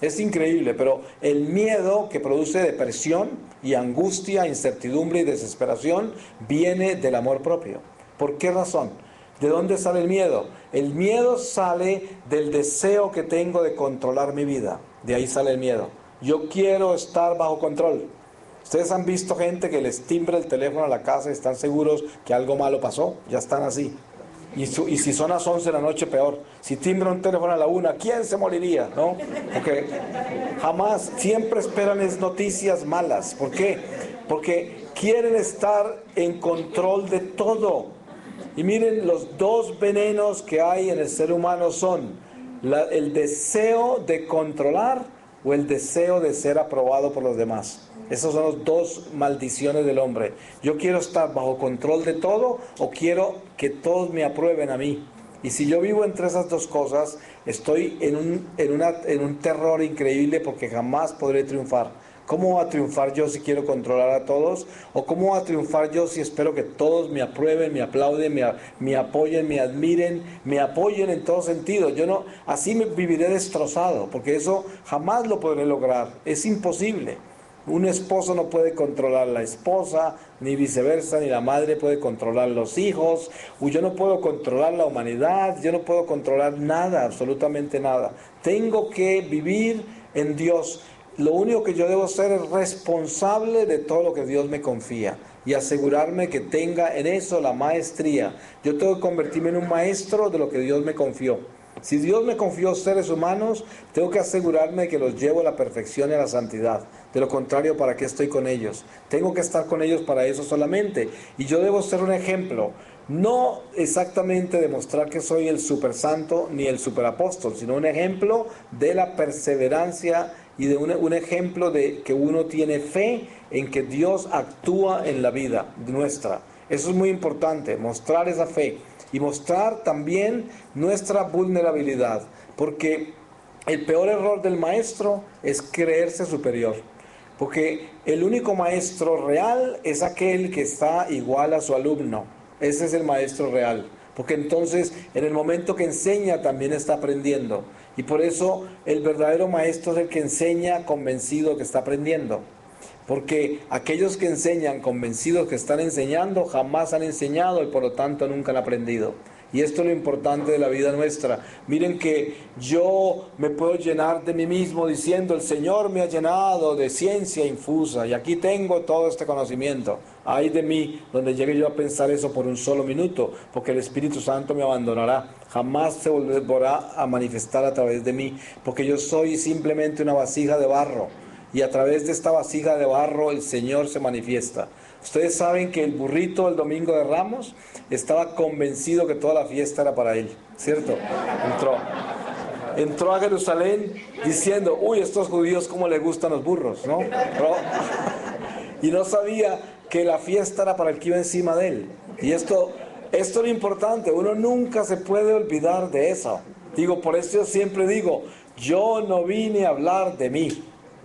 Es increíble, pero el miedo que produce depresión y angustia, incertidumbre y desesperación viene del amor propio. ¿Por qué razón? ¿De dónde sale el miedo? El miedo sale del deseo que tengo de controlar mi vida. De ahí sale el miedo. Yo quiero estar bajo control. Ustedes han visto gente que les timbra el teléfono a la casa y están seguros que algo malo pasó. Ya están así. Y si son las 11 de la noche, peor. Si timbra un teléfono a la 1, ¿quién se moriría? ¿No? Porque jamás, siempre esperan es noticias malas. ¿Por qué? Porque quieren estar en control de todo. Y miren, los dos venenos que hay en el ser humano son el deseo de controlar o el deseo de ser aprobado por los demás. Esas son las dos maldiciones del hombre. Yo quiero estar bajo control de todo o quiero que todos me aprueben a mí. Y si yo vivo entre esas dos cosas, estoy en un terror increíble porque jamás podré triunfar. ¿Cómo va a triunfar yo si quiero controlar a todos? ¿O cómo va a triunfar yo si espero que todos me aprueben, me aplauden, me apoyen, me admiren, me apoyen en todo sentido? Yo no, así me viviré destrozado, porque eso jamás lo podré lograr. Es imposible. Un esposo no puede controlar a la esposa, ni viceversa, ni la madre puede controlar los hijos. Yo no puedo controlar la humanidad, yo no puedo controlar nada, absolutamente nada. Tengo que vivir en Dios. Lo único que yo debo ser es responsable de todo lo que Dios me confía y asegurarme que tenga en eso la maestría. Yo tengo que convertirme en un maestro de lo que Dios me confió. Si Dios me confió seres humanos, tengo que asegurarme que los llevo a la perfección y a la santidad. De lo contrario, ¿para qué estoy con ellos? Tengo que estar con ellos para eso solamente. Y yo debo ser un ejemplo. No exactamente demostrar que soy el super santo ni el super apóstol, sino un ejemplo de la perseverancia y de un ejemplo de que uno tiene fe en que Dios actúa en la vida nuestra. Eso es muy importante, mostrar esa fe y mostrar también nuestra vulnerabilidad, porque el peor error del maestro es creerse superior. Porque el único maestro real es aquel que está igual a su alumno. Ese es el maestro real. Porque entonces en el momento que enseña también está aprendiendo. Y por eso el verdadero maestro es el que enseña convencido que está aprendiendo. Porque aquellos que enseñan convencidos que están enseñando jamás han enseñado y por lo tanto nunca han aprendido. Y esto es lo importante de la vida nuestra. Miren que yo me puedo llenar de mí mismo diciendo: el Señor me ha llenado de ciencia infusa y aquí tengo todo este conocimiento. Ay de mí donde llegue yo a pensar eso por un solo minuto, porque el Espíritu Santo me abandonará. Jamás se volverá a manifestar a través de mí, porque yo soy simplemente una vasija de barro. Y a través de esta vasija de barro el Señor se manifiesta. Ustedes saben que el burrito del Domingo de Ramos estaba convencido que toda la fiesta era para él, ¿cierto? Entró a Jerusalén diciendo: uy, estos judíos cómo les gustan los burros, ¿no? Y no sabía que la fiesta era para el que iba encima de él. Y esto es lo importante, uno nunca se puede olvidar de eso. Digo, por eso yo siempre digo: yo no vine a hablar de mí.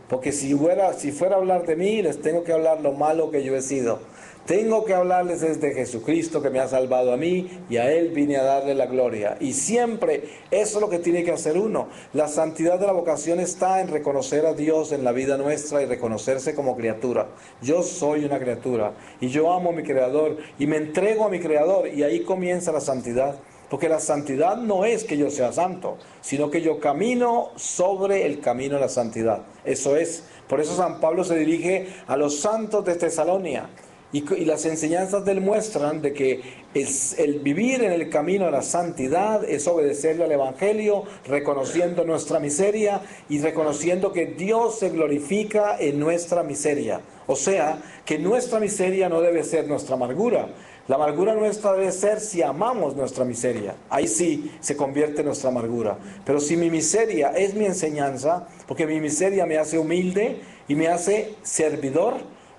Porque si fuera a hablar de mí, les tengo que hablar lo malo que yo he sido. Tengo que hablarles desde Jesucristo, que me ha salvado a mí, y a Él vine a darle la gloria. Y siempre eso es lo que tiene que hacer uno. La santidad de la vocación está en reconocer a Dios en la vida nuestra y reconocerse como criatura. Yo soy una criatura y yo amo a mi Creador y me entrego a mi Creador, y ahí comienza la santidad. Porque la santidad no es que yo sea santo, sino que yo camino sobre el camino de la santidad. Eso es. Por eso San Pablo se dirige a los santos de Tesalónica. Y las enseñanzas de él muestran de que el vivir en el camino de la santidad es obedecerle al Evangelio, reconociendo nuestra miseria y reconociendo que Dios se glorifica en nuestra miseria. O sea, que nuestra miseria no debe ser nuestra amargura. La amargura nuestra debe ser si amamos nuestra miseria. Ahí sí se convierte nuestra amargura. Pero si mi miseria es mi enseñanza, porque mi miseria me hace humilde y me hace servidor,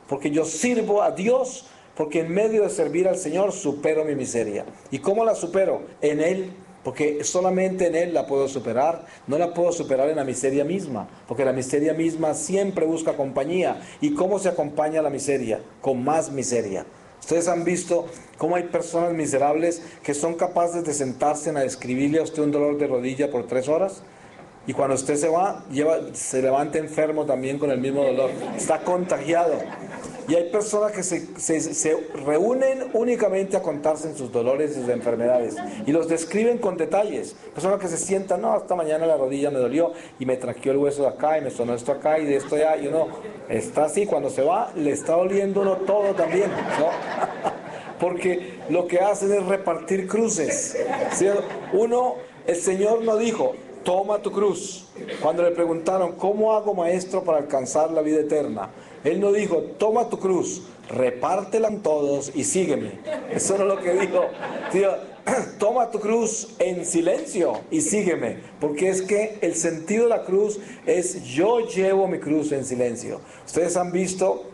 porque yo sirvo a Dios, porque en medio de servir al Señor supero mi miseria. ¿Y cómo la supero? En Él. Porque solamente en Él la puedo superar. No la puedo superar en la miseria misma, porque la miseria misma siempre busca compañía. ¿Y cómo se acompaña la miseria? Con más miseria. Ustedes han visto cómo hay personas miserables que son capaces de sentarse a describirle a usted un dolor de rodilla por 3 horas, y cuando usted se va, se levanta enfermo también con el mismo dolor, está contagiado. Y hay personas que se reúnen únicamente a contarse en sus dolores y sus enfermedades, y los describen con detalles. Personas que se sientan: no, esta mañana la rodilla me dolió y me traqueó el hueso de acá y me sonó esto acá y de esto allá, y uno está así, cuando se va le está doliendo uno todo también, ¿no? Porque lo que hacen es repartir cruces, ¿sí? El Señor no dijo: toma tu cruz. Cuando le preguntaron: ¿cómo hago, maestro, para alcanzar la vida eterna? Él no dijo: toma tu cruz, repártela en todos y sígueme. Eso no es lo que dijo. Dijo: toma tu cruz en silencio y sígueme. Porque es que el sentido de la cruz es: yo llevo mi cruz en silencio. Ustedes han visto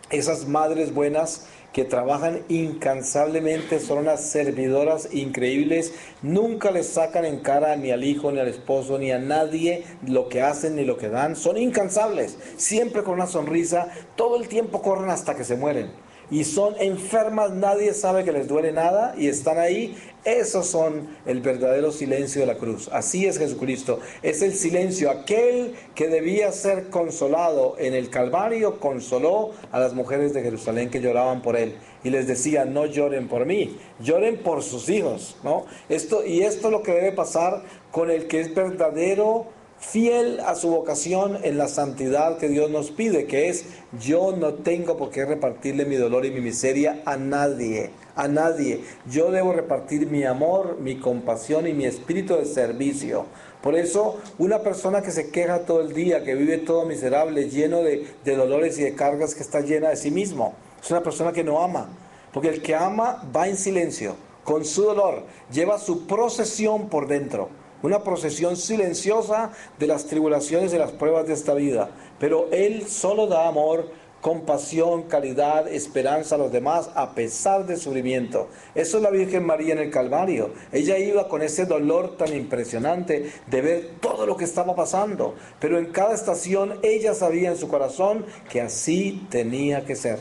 esas madres buenas que trabajan incansablemente, son unas servidoras increíbles, nunca les sacan en cara ni al hijo, ni al esposo, ni a nadie lo que hacen ni lo que dan, son incansables, siempre con una sonrisa, todo el tiempo corren hasta que se mueren. Y son enfermas, nadie sabe que les duele nada y están ahí. Esos son el verdadero silencio de la cruz. Así es Jesucristo. Es el silencio. Aquel que debía ser consolado en el Calvario consoló a las mujeres de Jerusalén que lloraban por él. Y les decía: no lloren por mí, lloren por sus hijos, ¿no? Esto es lo que debe pasar con el que es verdadero, fiel a su vocación en la santidad que Dios nos pide, que es: yo no tengo por qué repartirle mi dolor y mi miseria a nadie, a nadie. Yo debo repartir mi amor, mi compasión y mi espíritu de servicio. Por eso, una persona que se queja todo el día, que vive todo miserable, lleno de dolores y de cargas, que está llena de sí mismo, es una persona que no ama. Porque el que ama va en silencio, con su dolor, lleva su procesión por dentro. Una procesión silenciosa de las tribulaciones y las pruebas de esta vida. Pero Él solo da amor compasión, caridad, esperanza a los demás a pesar del sufrimiento. Eso es la Virgen María en el Calvario. Ella iba con ese dolor tan impresionante de ver todo lo que estaba pasando, pero en cada estación ella sabía en su corazón que así tenía que ser.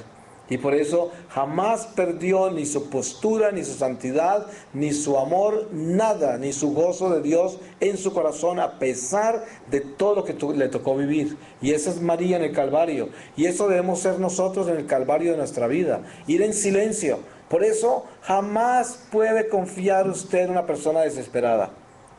Y por eso jamás perdió ni su postura, ni su santidad, ni su amor, nada, ni su gozo de Dios en su corazón, a pesar de todo lo que le tocó vivir. Y esa es María en el Calvario. Y eso debemos ser nosotros en el Calvario de nuestra vida. Ir en silencio. Por eso jamás puede confiar usted en una persona desesperada.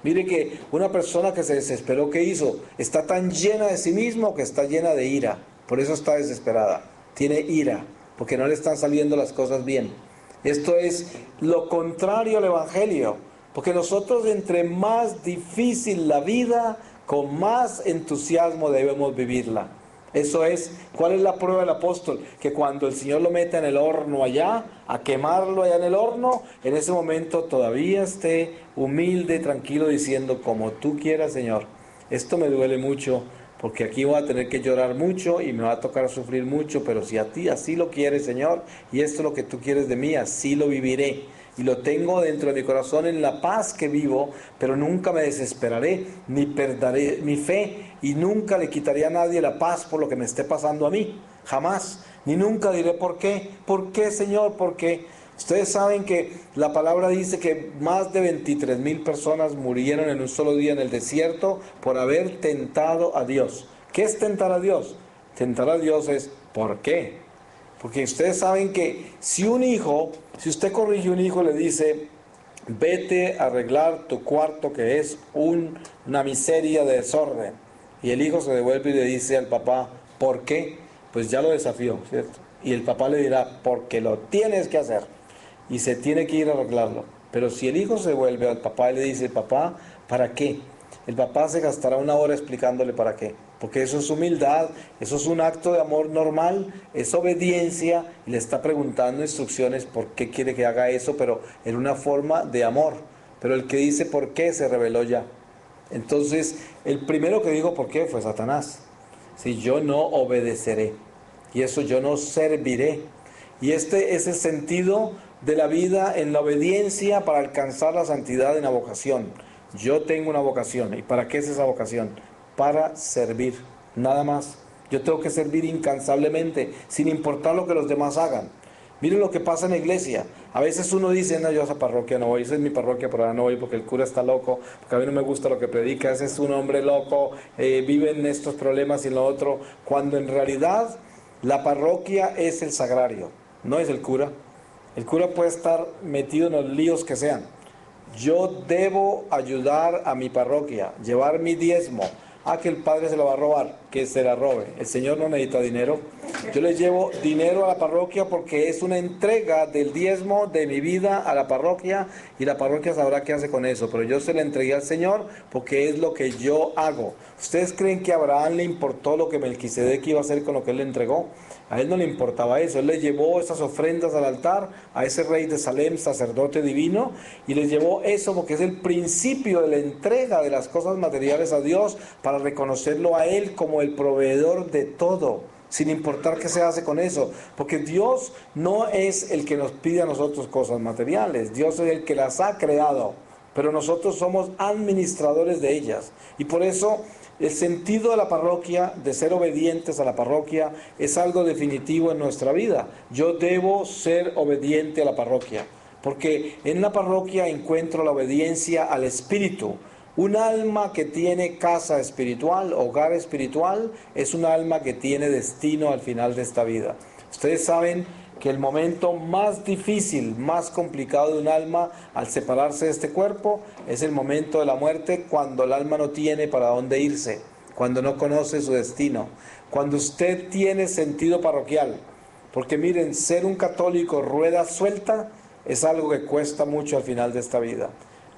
Mire que una persona que se desesperó, ¿qué hizo? Está tan llena de sí mismo que está llena de ira. Por eso está desesperada. Tiene ira, porque no le están saliendo las cosas bien. Esto es lo contrario al Evangelio, porque nosotros entre más difícil la vida, con más entusiasmo debemos vivirla. Eso es, ¿cuál es la prueba del apóstol? Que cuando el Señor lo mete en el horno allá, a quemarlo allá en el horno, en ese momento todavía esté humilde, tranquilo, diciendo, como tú quieras, Señor. Esto me duele mucho, porque aquí voy a tener que llorar mucho y me va a tocar sufrir mucho, pero si a ti así lo quieres, Señor, y esto es lo que tú quieres de mí, así lo viviré. Y lo tengo dentro de mi corazón en la paz que vivo, pero nunca me desesperaré, ni perderé mi fe, y nunca le quitaré a nadie la paz por lo que me esté pasando a mí, jamás. Ni nunca diré por qué, Señor, por qué. Ustedes saben que la palabra dice que más de 23,000 personas murieron en un solo día en el desierto por haber tentado a Dios. ¿Qué es tentar a Dios? Tentar a Dios es ¿por qué? Porque ustedes saben que si usted corrige a un hijo, le dice, vete a arreglar tu cuarto que es una miseria de desorden. Y el hijo se devuelve y le dice al papá, ¿por qué? Pues ya lo desafió, ¿cierto? Y el papá le dirá, porque lo tienes que hacer. Y se tiene que ir a arreglarlo. Pero si el hijo se vuelve al papá y le dice, papá, ¿para qué? El papá se gastará una hora explicándole para qué. Porque eso es humildad, eso es un acto de amor normal, es obediencia, y le está preguntando instrucciones por qué quiere que haga eso, pero en una forma de amor. Pero el que dice por qué se reveló ya. Entonces, el primero que dijo por qué fue Satanás. Si yo no obedeceré, y eso yo no serviré. Y este es el sentido de la vida en la obediencia para alcanzar la santidad en la vocación. Yo tengo una vocación. ¿Y para qué es esa vocación? Para servir, nada más. Yo tengo que servir incansablemente, sin importar lo que los demás hagan. Miren lo que pasa en la iglesia. A veces uno dice, no, yo a esa parroquia no voy, esa es mi parroquia, pero ahora no voy porque el cura está loco, porque a mí no me gusta lo que predica, ese es un hombre loco, vive en estos problemas y lo otro, cuando en realidad la parroquia es el sagrario, no es el cura. El cura puede estar metido en los líos que sean. Yo debo ayudar a mi parroquia, llevar mi diezmo. Que el padre se la va a robar, que se la robe. El Señor no necesita dinero. Yo le llevo dinero a la parroquia porque es una entrega del diezmo de mi vida a la parroquia y la parroquia sabrá qué hace con eso. Pero yo se la entregué al Señor porque es lo que yo hago. ¿Ustedes creen que a Abraham le importó lo que Melquisedec iba a hacer con lo que él le entregó? A él no le importaba eso. Él le llevó esas ofrendas al altar a ese rey de Salem, sacerdote divino, y le llevó eso porque es el principio de la entrega de las cosas materiales a Dios para reconocerlo a Él como el proveedor de todo, sin importar qué se hace con eso. Porque Dios no es el que nos pide a nosotros cosas materiales. Dios es el que las ha creado, pero nosotros somos administradores de ellas. Y por eso el sentido de la parroquia, de ser obedientes a la parroquia, es algo definitivo en nuestra vida. Yo debo ser obediente a la parroquia, porque en la parroquia encuentro la obediencia al Espíritu. Un alma que tiene casa espiritual, hogar espiritual, es un alma que tiene destino al final de esta vida. Ustedes saben que el momento más difícil, más complicado de un alma al separarse de este cuerpo es el momento de la muerte, cuando el alma no tiene para dónde irse, cuando no conoce su destino, cuando usted tiene sentido parroquial. Porque miren, ser un católico rueda suelta es algo que cuesta mucho al final de esta vida.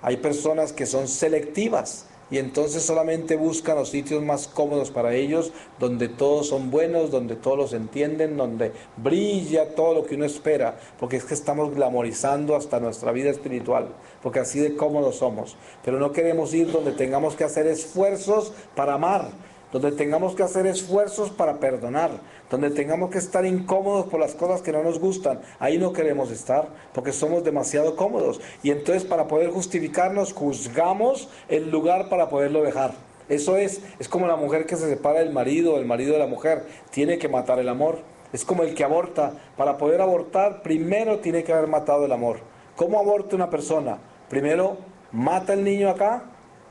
Hay personas que son selectivas y entonces solamente buscan los sitios más cómodos para ellos, donde todos son buenos, donde todos los entienden, donde brilla todo lo que uno espera, porque es que estamos glamorizando hasta nuestra vida espiritual, porque así de cómodos somos. Pero no queremos ir donde tengamos que hacer esfuerzos para amar. donde tengamos que hacer esfuerzos para perdonar, donde tengamos que estar incómodos por las cosas que no nos gustan. Ahí no queremos estar porque somos demasiado cómodos. Y entonces para poder justificarnos, juzgamos el lugar para poderlo dejar. Eso es como la mujer que se separa del marido, el marido de la mujer, tiene que matar el amor. Es como el que aborta. Para poder abortar, primero tiene que haber matado el amor. ¿Cómo aborta una persona? Primero mata el niño acá,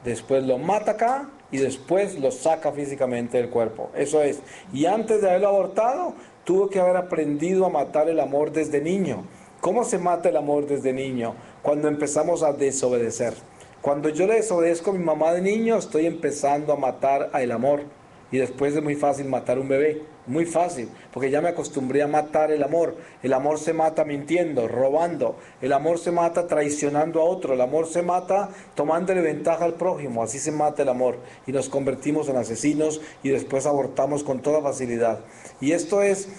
después lo mata acá y después lo saca físicamente del cuerpo. Eso es. Y antes de haberlo abortado, tuvo que haber aprendido a matar el amor desde niño. ¿Cómo se mata el amor desde niño? Cuando empezamos a desobedecer. Cuando yo le desobedezco a mi mamá de niño, estoy empezando a matar el amor. Y después es muy fácil matar un bebé, muy fácil, porque ya me acostumbré a matar el amor. El amor se mata mintiendo, robando, el amor se mata traicionando a otro, el amor se mata tomándole ventaja al prójimo, así se mata el amor. Y nos convertimos en asesinos y después abortamos con toda facilidad. Y esto es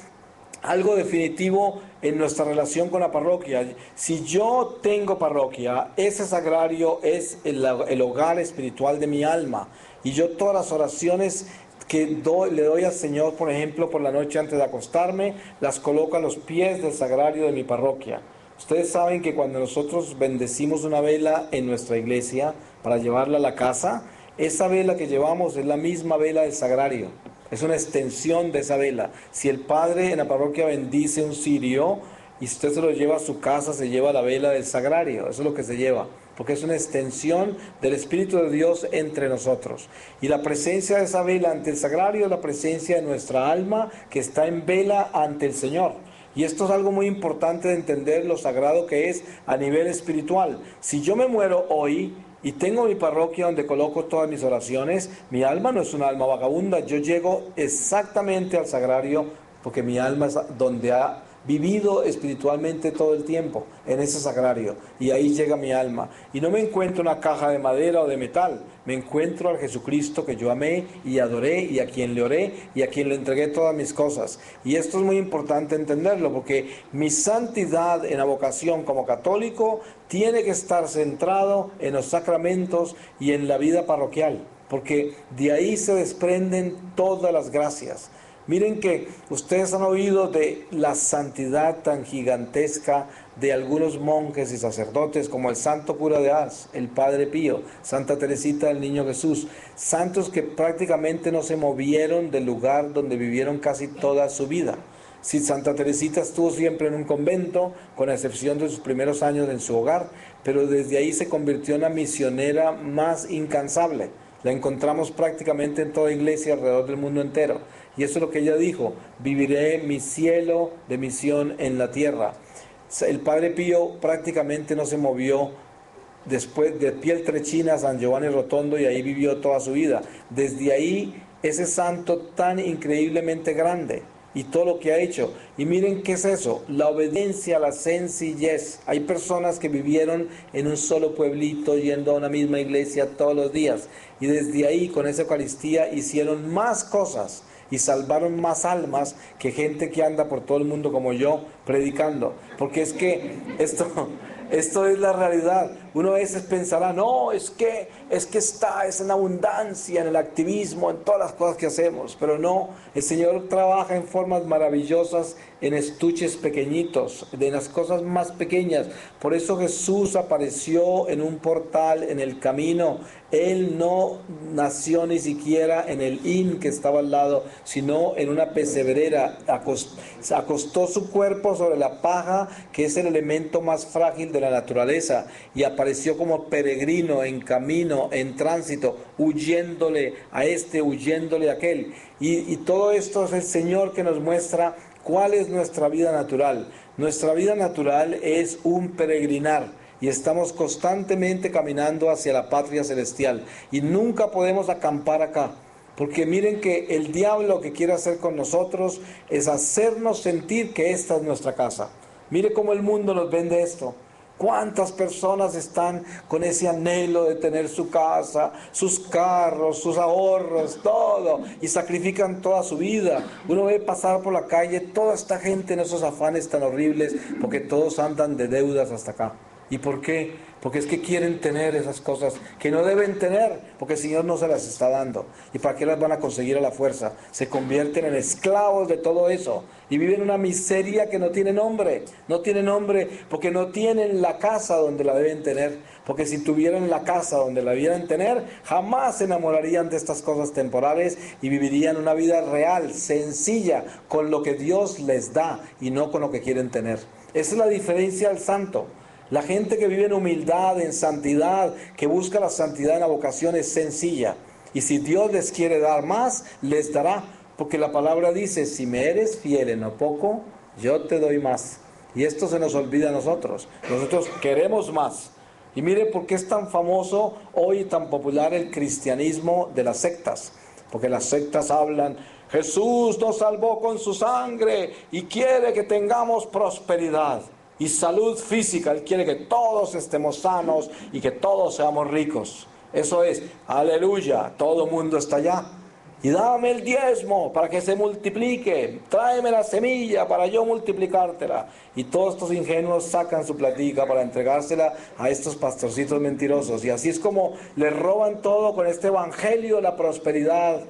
algo definitivo en nuestra relación con la parroquia. Si yo tengo parroquia, ese sagrario es el hogar espiritual de mi alma. Y yo todas las oraciones que le doy al Señor, por ejemplo, por la noche antes de acostarme, las coloco a los pies del sagrario de mi parroquia. Ustedes saben que cuando nosotros bendecimos una vela en nuestra iglesia para llevarla a la casa, esa vela que llevamos es la misma vela del sagrario. Es una extensión de esa vela. Si el padre en la parroquia bendice un cirio y usted se lo lleva a su casa, se lleva la vela del sagrario. Eso es lo que se lleva, porque es una extensión del Espíritu de Dios entre nosotros. Y la presencia de esa vela ante el sagrario es la presencia de nuestra alma que está en vela ante el Señor. Y esto es algo muy importante de entender lo sagrado que es a nivel espiritual. Si yo me muero hoy y tengo mi parroquia donde coloco todas mis oraciones, mi alma no es una alma vagabunda. Yo llego exactamente al sagrario porque mi alma es donde ha vivido espiritualmente todo el tiempo, en ese sagrario, y ahí llega mi alma. Y no me encuentro una caja de madera o de metal, me encuentro al Jesucristo que yo amé y adoré y a quien le oré y a quien le entregué todas mis cosas. Y esto es muy importante entenderlo porque mi santidad en la vocación como católico tiene que estar centrado en los sacramentos y en la vida parroquial, porque de ahí se desprenden todas las gracias. Miren que ustedes han oído de la santidad tan gigantesca de algunos monjes y sacerdotes como el santo cura de Ars, el Padre Pío, Santa Teresita del Niño Jesús, santos que prácticamente no se movieron del lugar donde vivieron casi toda su vida. Si Santa Teresita estuvo siempre en un convento, con la excepción de sus primeros años en su hogar, pero desde ahí se convirtió en la misionera más incansable. La encontramos prácticamente en toda iglesia alrededor del mundo entero. Y eso es lo que ella dijo: viviré mi cielo de misión en la tierra. El Padre Pío prácticamente no se movió después de Pietrelcina a San Giovanni Rotondo y ahí vivió toda su vida. Desde ahí, ese santo tan increíblemente grande y todo lo que ha hecho. Y miren qué es eso, la obediencia, la sencillez. Hay personas que vivieron en un solo pueblito yendo a una misma iglesia todos los días y desde ahí con esa Eucaristía hicieron más cosas y salvaron más almas que gente que anda por todo el mundo como yo predicando. Porque es que esto es la realidad. Uno a veces pensará, no, es que es en abundancia, en el activismo, en todas las cosas que hacemos. Pero no, el Señor trabaja en formas maravillosas, en estuches pequeñitos, de las cosas más pequeñas. Por eso Jesús apareció en un portal en el camino. Él no nació ni siquiera en el inn que estaba al lado, sino en una pesebrera. Acostó su cuerpo sobre la paja, que es el elemento más frágil de la naturaleza, y apareció como peregrino, en camino, en tránsito, huyéndole a este, huyéndole a aquel. Y todo esto es el Señor que nos muestra cuál es nuestra vida natural. Nuestra vida natural es un peregrinar. Y estamos constantemente caminando hacia la patria celestial. Y nunca podemos acampar acá. Porque miren que el diablo lo que quiere hacer con nosotros es hacernos sentir que esta es nuestra casa. Mire cómo el mundo nos vende esto. ¿Cuántas personas están con ese anhelo de tener su casa, sus carros, sus ahorros, todo, y sacrifican toda su vida? Uno ve pasar por la calle toda esta gente en esos afanes tan horribles, porque todos andan de deudas hasta acá. ¿Y por qué? Porque es que quieren tener esas cosas que no deben tener, porque el Señor no se las está dando. ¿Y para qué las van a conseguir a la fuerza? Se convierten en esclavos de todo eso y viven una miseria que no tiene nombre. No tiene nombre porque no tienen la casa donde la deben tener. Porque si tuvieran la casa donde la debieran tener, jamás se enamorarían de estas cosas temporales y vivirían una vida real, sencilla, con lo que Dios les da y no con lo que quieren tener. Esa es la diferencia al santo. La gente que vive en humildad, en santidad, que busca la santidad en la vocación es sencilla. Y si Dios les quiere dar más, les dará. Porque la palabra dice, si me eres fiel en lo poco, yo te doy más. Y esto se nos olvida a nosotros. Nosotros queremos más. Y mire por qué es tan famoso hoy, tan popular el cristianismo de las sectas. Porque las sectas hablan, Jesús nos salvó con su sangre y quiere que tengamos prosperidad y salud física. Él quiere que todos estemos sanos y que todos seamos ricos. Eso es, aleluya, todo el mundo está allá. Y dame el diezmo para que se multiplique, tráeme la semilla para yo multiplicártela. Y todos estos ingenuos sacan su platica para entregársela a estos pastorcitos mentirosos. Y así es como les roban todo con este evangelio de la prosperidad.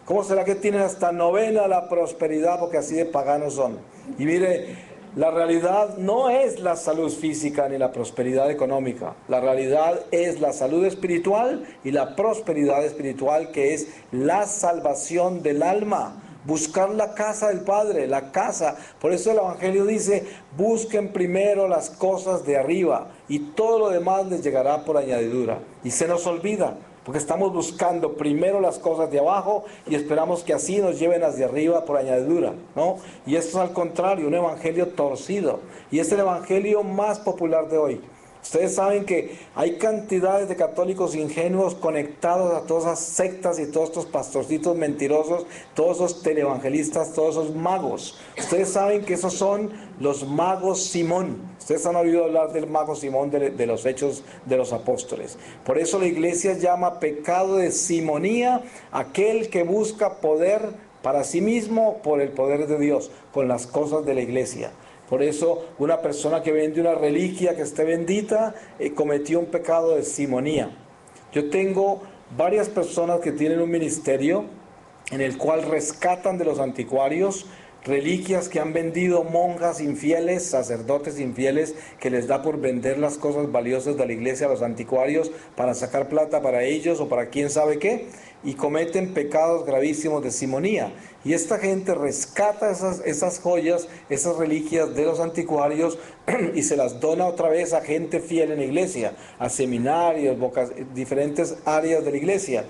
¿Cómo será que tienen hasta novena la prosperidad? Porque así de paganos son. Y mire, la realidad no es la salud física ni la prosperidad económica. La realidad es la salud espiritual y la prosperidad espiritual, que es la salvación del alma. Buscar la casa del Padre, la casa. Por eso el Evangelio dice, busquen primero las cosas de arriba y todo lo demás les llegará por añadidura. Y se nos olvida. Porque estamos buscando primero las cosas de abajo y esperamos que así nos lleven las de arriba por añadidura, ¿no? Y esto es al contrario, un evangelio torcido. Y es el evangelio más popular de hoy. Ustedes saben que hay cantidades de católicos ingenuos conectados a todas esas sectas y todos estos pastorcitos mentirosos, todos esos televangelistas, todos esos magos. Ustedes saben que esos son los magos Simón. Ustedes han oído hablar del mago Simón de los Hechos de los Apóstoles. Por eso la iglesia llama pecado de simonía aquel que busca poder para sí mismo por el poder de Dios, con las cosas de la iglesia. Por eso una persona que vende una reliquia que esté bendita cometió un pecado de simonía. Yo tengo varias personas que tienen un ministerio en el cual rescatan de los anticuarios reliquias que han vendido monjas infieles, sacerdotes infieles, que les da por vender las cosas valiosas de la iglesia a los anticuarios para sacar plata para ellos o para quién sabe qué, y cometen pecados gravísimos de simonía. Y esta gente rescata esas joyas, esas reliquias de los anticuarios y se las dona otra vez a gente fiel en la iglesia, a seminarios, diferentes áreas de la iglesia.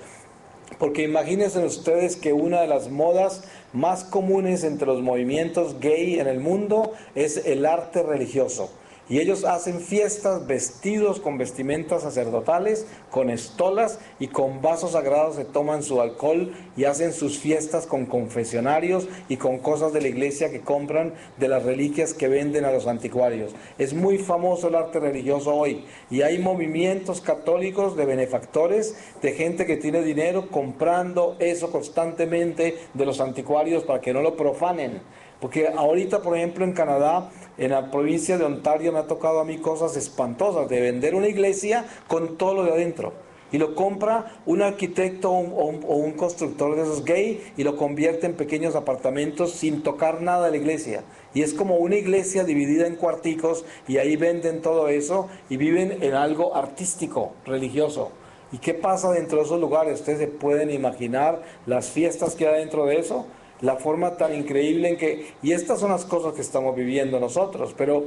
Porque imagínense ustedes que una de las modas más comunes entre los movimientos gay en el mundo es el arte religioso. Y ellos hacen fiestas vestidos con vestimentas sacerdotales, con estolas y con vasos sagrados, se toman su alcohol y hacen sus fiestas con confesionarios y con cosas de la iglesia que compran de las reliquias que venden a los anticuarios. Es muy famoso el arte religioso hoy y hay movimientos católicos de benefactores, de gente que tiene dinero comprando eso constantemente de los anticuarios para que no lo profanen. Porque ahorita, por ejemplo, en Canadá, en la provincia de Ontario, me ha tocado a mí cosas espantosas de vender una iglesia con todo lo de adentro. Y lo compra un arquitecto o un constructor de esos gay y lo convierte en pequeños apartamentos sin tocar nada de la iglesia. Y es como una iglesia dividida en cuarticos y ahí venden todo eso y viven en algo artístico, religioso. ¿Y qué pasa dentro de esos lugares? Ustedes se pueden imaginar las fiestas que hay dentro de eso. La forma tan increíble en que... Y estas son las cosas que estamos viviendo nosotros, pero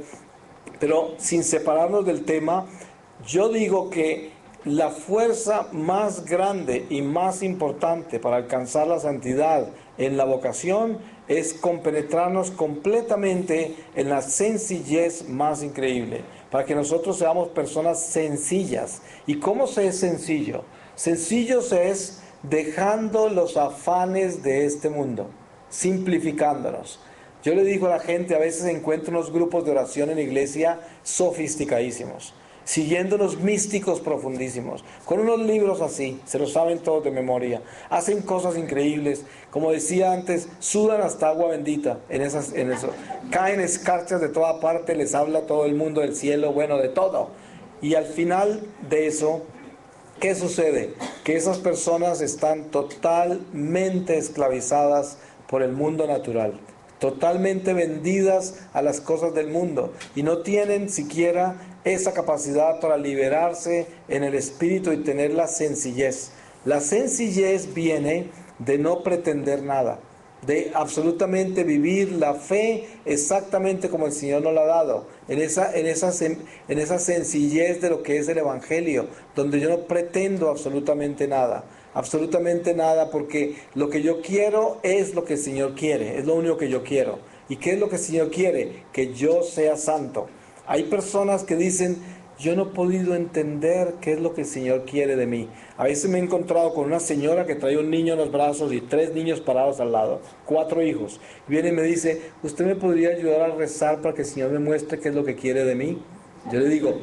sin separarnos del tema, yo digo que la fuerza más grande y más importante para alcanzar la santidad en la vocación es compenetrarnos completamente en la sencillez más increíble, para que nosotros seamos personas sencillas. ¿Y cómo se es sencillo? Sencillo se es dejando los afanes de este mundo, simplificándonos. Yo le digo a la gente, a veces encuentro unos grupos de oración en la iglesia sofisticadísimos, siguiendo unos místicos profundísimos, con unos libros así, se lo saben todos de memoria, hacen cosas increíbles, como decía antes, sudan hasta agua bendita en eso, caen escarchas de toda parte, les habla todo el mundo del cielo, bueno, de todo. Y al final de eso, ¿qué sucede? Que esas personas están totalmente esclavizadas por el mundo natural, totalmente vendidas a las cosas del mundo y no tienen siquiera esa capacidad para liberarse en el espíritu y tener la sencillez. La sencillez viene de no pretender nada, de absolutamente vivir la fe exactamente como el Señor nos la ha dado, en esa sencillez de lo que es el Evangelio, donde yo no pretendo absolutamente nada, porque lo que yo quiero es lo que el Señor quiere, es lo único que yo quiero. ¿Y qué es lo que el Señor quiere? Que yo sea santo. Hay personas que dicen, yo no he podido entender qué es lo que el Señor quiere de mí. A veces me he encontrado con una señora que trae un niño en los brazos y 3 niños parados al lado, 4 hijos. Viene y me dice, ¿usted me podría ayudar a rezar para que el Señor me muestre qué es lo que quiere de mí? Yo le digo,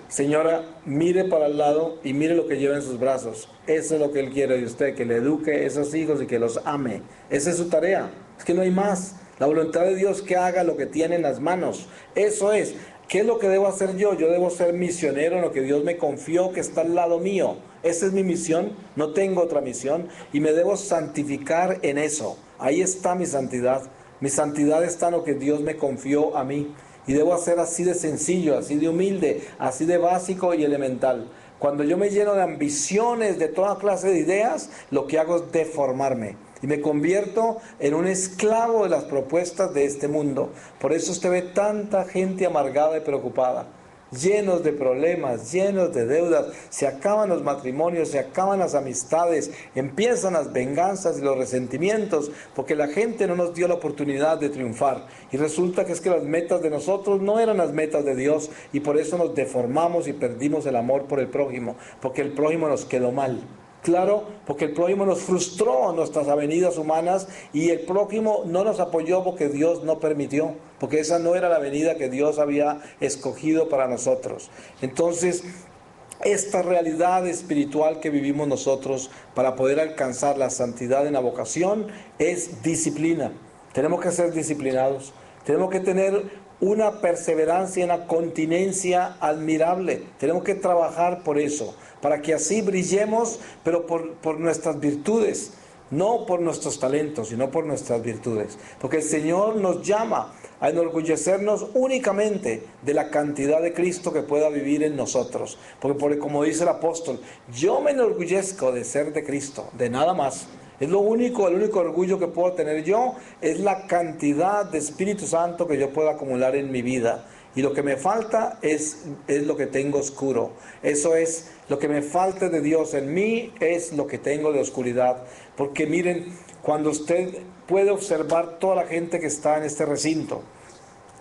señora, mire para el lado y mire lo que lleva en sus brazos. Eso es lo que Él quiere de usted, que le eduque a esos hijos y que los ame. Esa es su tarea. Es que no hay más. La voluntad de Dios que haga lo que tiene en las manos. Eso es. ¿Qué es lo que debo hacer yo? Yo debo ser misionero en lo que Dios me confió, que está al lado mío. Esa es mi misión, no tengo otra misión y me debo santificar en eso. Ahí está mi santidad. Mi santidad está en lo que Dios me confió a mí. Y debo hacer así de sencillo, así de humilde, así de básico y elemental. Cuando yo me lleno de ambiciones, de toda clase de ideas, lo que hago es deformarme. Y me convierto en un esclavo de las propuestas de este mundo. Por eso usted ve tanta gente amargada y preocupada, llenos de problemas, llenos de deudas. Se acaban los matrimonios, se acaban las amistades, empiezan las venganzas y los resentimientos, porque la gente no nos dio la oportunidad de triunfar. Y resulta que es que las metas de nosotros no eran las metas de Dios, y por eso nos deformamos y perdimos el amor por el prójimo, porque el prójimo nos quedó mal. Claro, porque el prójimo nos frustró nuestras avenidas humanas y el prójimo no nos apoyó porque Dios no permitió, porque esa no era la avenida que Dios había escogido para nosotros. Entonces, esta realidad espiritual que vivimos nosotros para poder alcanzar la santidad en la vocación es disciplina. Tenemos que ser disciplinados, tenemos que tener una perseverancia, una continencia admirable. Tenemos que trabajar por eso, para que así brillemos, pero por nuestras virtudes, no por nuestros talentos, sino por nuestras virtudes. Porque el Señor nos llama a enorgullecernos únicamente de la cantidad de Cristo que pueda vivir en nosotros. Porque como dice el apóstol, yo me enorgullezco de ser de Cristo, de nada más. Es lo único, el único orgullo que puedo tener yo es la cantidad de Espíritu Santo que yo puedo acumular en mi vida. Y lo que me falta es lo que tengo oscuro. Eso es, lo que me falta de Dios en mí es lo que tengo de oscuridad. Porque miren, cuando usted puede observar toda la gente que está en este recinto,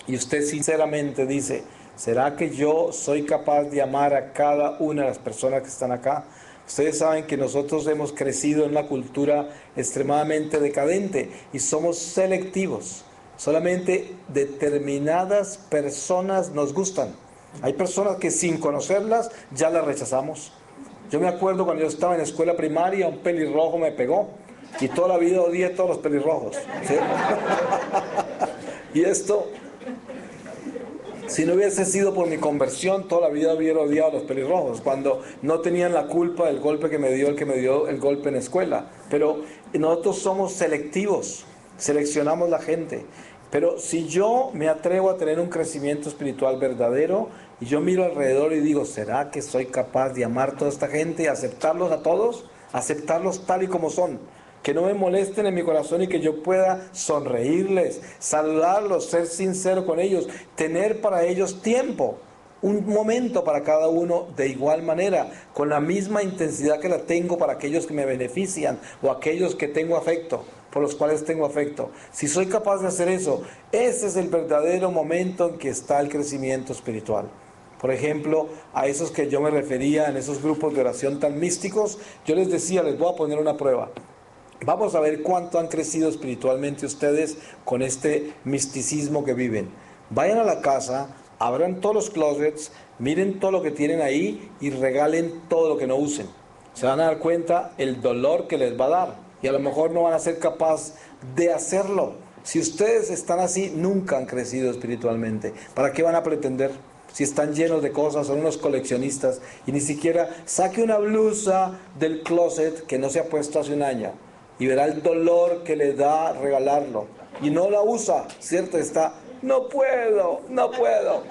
y usted sinceramente dice, ¿será que yo soy capaz de amar a cada una de las personas que están acá? Ustedes saben que nosotros hemos crecido en una cultura extremadamente decadente y somos selectivos. Solamente determinadas personas nos gustan. Hay personas que sin conocerlas ya las rechazamos. Yo me acuerdo cuando yo estaba en la escuela primaria, un pelirrojo me pegó y toda la vida odié a todos los pelirrojos. ¿Sí? Y esto, si no hubiese sido por mi conversión, toda la vida hubiera odiado a los pelirrojos, cuando no tenían la culpa del golpe que me dio el golpe en la escuela. Pero nosotros somos selectivos, seleccionamos la gente. Pero si yo me atrevo a tener un crecimiento espiritual verdadero, y yo miro alrededor y digo, ¿será que soy capaz de amar a toda esta gente y aceptarlos a todos? Aceptarlos tal y como son. Que no me molesten en mi corazón y que yo pueda sonreírles, saludarlos, ser sincero con ellos, tener para ellos tiempo, un momento para cada uno de igual manera, con la misma intensidad que la tengo para aquellos que me benefician o aquellos que tengo afecto, por los cuales tengo afecto. Si soy capaz de hacer eso, ese es el verdadero momento en que está el crecimiento espiritual. Por ejemplo, a esos que yo me refería en esos grupos de oración tan místicos, yo les decía, les voy a poner una prueba. Vamos a ver cuánto han crecido espiritualmente ustedes con este misticismo que viven. Vayan a la casa, abran todos los closets, miren todo lo que tienen ahí y regalen todo lo que no usen. Se van a dar cuenta el dolor que les va a dar y a lo mejor no van a ser capaces de hacerlo. Si ustedes están así, nunca han crecido espiritualmente. ¿Para qué van a pretender? si están llenos de cosas, son unos coleccionistas, y ni siquiera saque una blusa del closet que no se ha puesto hace un año, y verá el dolor que le da regalarlo, y no la usa, ¿cierto? Está, no puedo,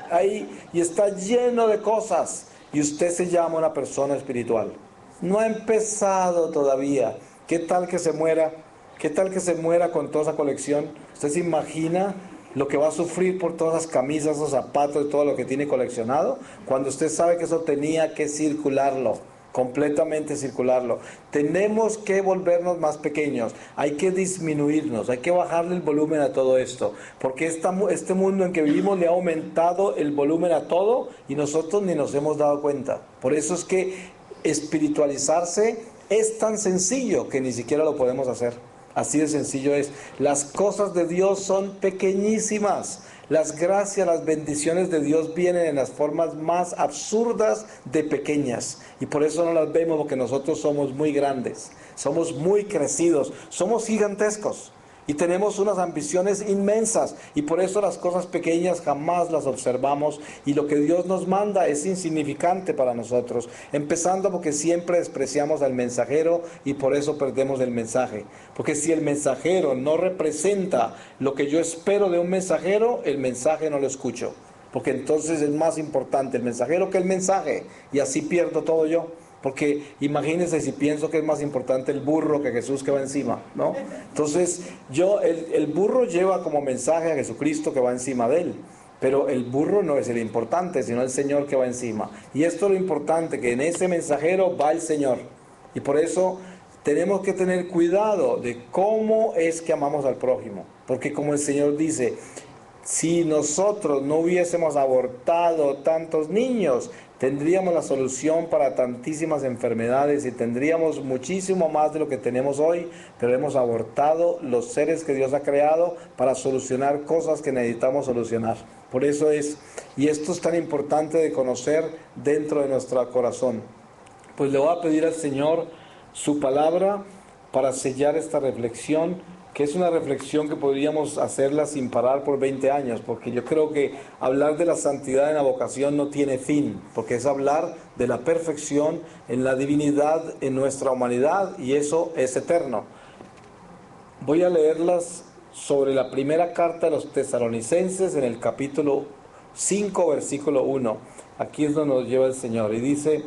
ahí, y está lleno de cosas, y usted se llama una persona espiritual. No ha empezado todavía. ¿Qué tal que se muera? ¿Qué tal que se muera con toda esa colección? ¿Usted se imagina lo que va a sufrir por todas esas camisas, esos zapatos y todo lo que tiene coleccionado? Cuando usted sabe que eso tenía que circularlo, completamente circularlo. Tenemos que volvernos más pequeños, hay que disminuirnos, hay que bajarle el volumen a todo esto, porque este mundo en que vivimos le ha aumentado el volumen a todo y nosotros ni nos hemos dado cuenta. Por eso es que espiritualizarse es tan sencillo que ni siquiera lo podemos hacer. Así de sencillo es. Las cosas de Dios son pequeñísimas. Las gracias, las bendiciones de Dios vienen en las formas más absurdas de pequeñas. Y por eso no las vemos, porque nosotros somos muy grandes, somos muy crecidos, somos gigantescos. Y tenemos unas ambiciones inmensas, y por eso las cosas pequeñas jamás las observamos, y lo que Dios nos manda es insignificante para nosotros, empezando porque siempre despreciamos al mensajero y por eso perdemos el mensaje. Porque si el mensajero no representa lo que yo espero de un mensajero, el mensaje no lo escucho, porque entonces es más importante el mensajero que el mensaje, y así pierdo todo yo. Porque imagínense si pienso que es más importante el burro que Jesús que va encima, ¿no? Entonces, el burro lleva como mensaje a Jesucristo que va encima de él. Pero el burro no es el importante, sino el Señor que va encima. Y esto es lo importante, que en ese mensajero va el Señor. Y por eso tenemos que tener cuidado de cómo es que amamos al prójimo. Porque como el Señor dice, si nosotros no hubiésemos abortado tantos niños, tendríamos la solución para tantísimas enfermedades y tendríamos muchísimo más de lo que tenemos hoy, pero hemos abortado los seres que Dios ha creado para solucionar cosas que necesitamos solucionar. Por eso es, y esto es tan importante de conocer dentro de nuestro corazón. Pues le voy a pedir al Señor su palabra para sellar esta reflexión, que es una reflexión que podríamos hacerla sin parar por 20 años, porque yo creo que hablar de la santidad en la vocación no tiene fin, porque es hablar de la perfección en la divinidad en nuestra humanidad, y eso es eterno. Voy a leerlas sobre la primera carta de los Tesalonicenses en el capítulo 5, versículo 1. Aquí es donde nos lleva el Señor, y dice: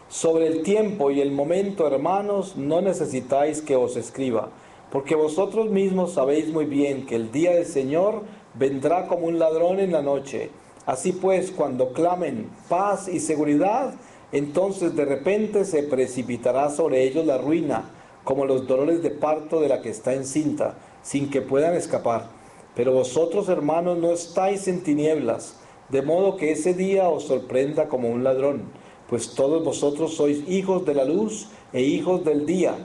sobre el tiempo y el momento, hermanos, no necesitáis que os escriba, porque vosotros mismos sabéis muy bien que el día del Señor vendrá como un ladrón en la noche. Así pues, cuando clamen paz y seguridad, entonces de repente se precipitará sobre ellos la ruina, como los dolores de parto de la que está encinta, sin que puedan escapar. Pero vosotros, hermanos, no estáis en tinieblas, de modo que ese día os sorprenda como un ladrón, pues todos vosotros sois hijos de la luz e hijos del día.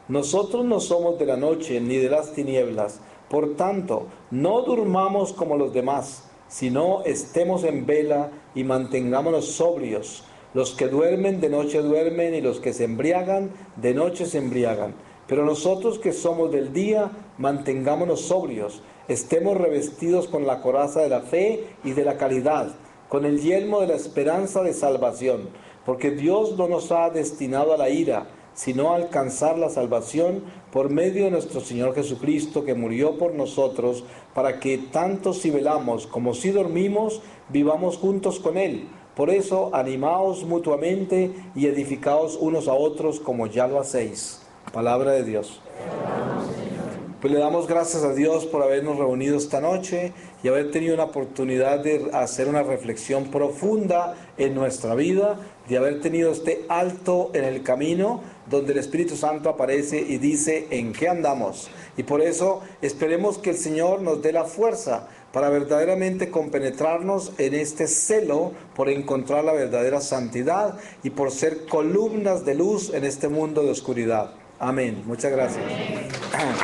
Nosotros no somos de la noche ni de las tinieblas. Por tanto, no durmamos como los demás, sino estemos en vela y mantengámonos sobrios. Los que duermen de noche duermen, y los que se embriagan de noche se embriagan. Pero nosotros que somos del día, mantengámonos sobrios. Estemos revestidos con la coraza de la fe y de la caridad, con el yelmo de la esperanza de salvación. Porque Dios no nos ha destinado a la ira, sino a alcanzar la salvación por medio de nuestro Señor Jesucristo, que murió por nosotros, para que tanto si velamos como si dormimos, vivamos juntos con Él. Por eso, animaos mutuamente y edificaos unos a otros, como ya lo hacéis. Palabra de Dios. Pues le damos gracias a Dios por habernos reunido esta noche y haber tenido una oportunidad de hacer una reflexión profunda en nuestra vida, de haber tenido este alto en el camino donde el Espíritu Santo aparece y dice en qué andamos. Y por eso esperemos que el Señor nos dé la fuerza para verdaderamente compenetrarnos en este celo por encontrar la verdadera santidad y por ser columnas de luz en este mundo de oscuridad. Amén. Muchas gracias. Amén.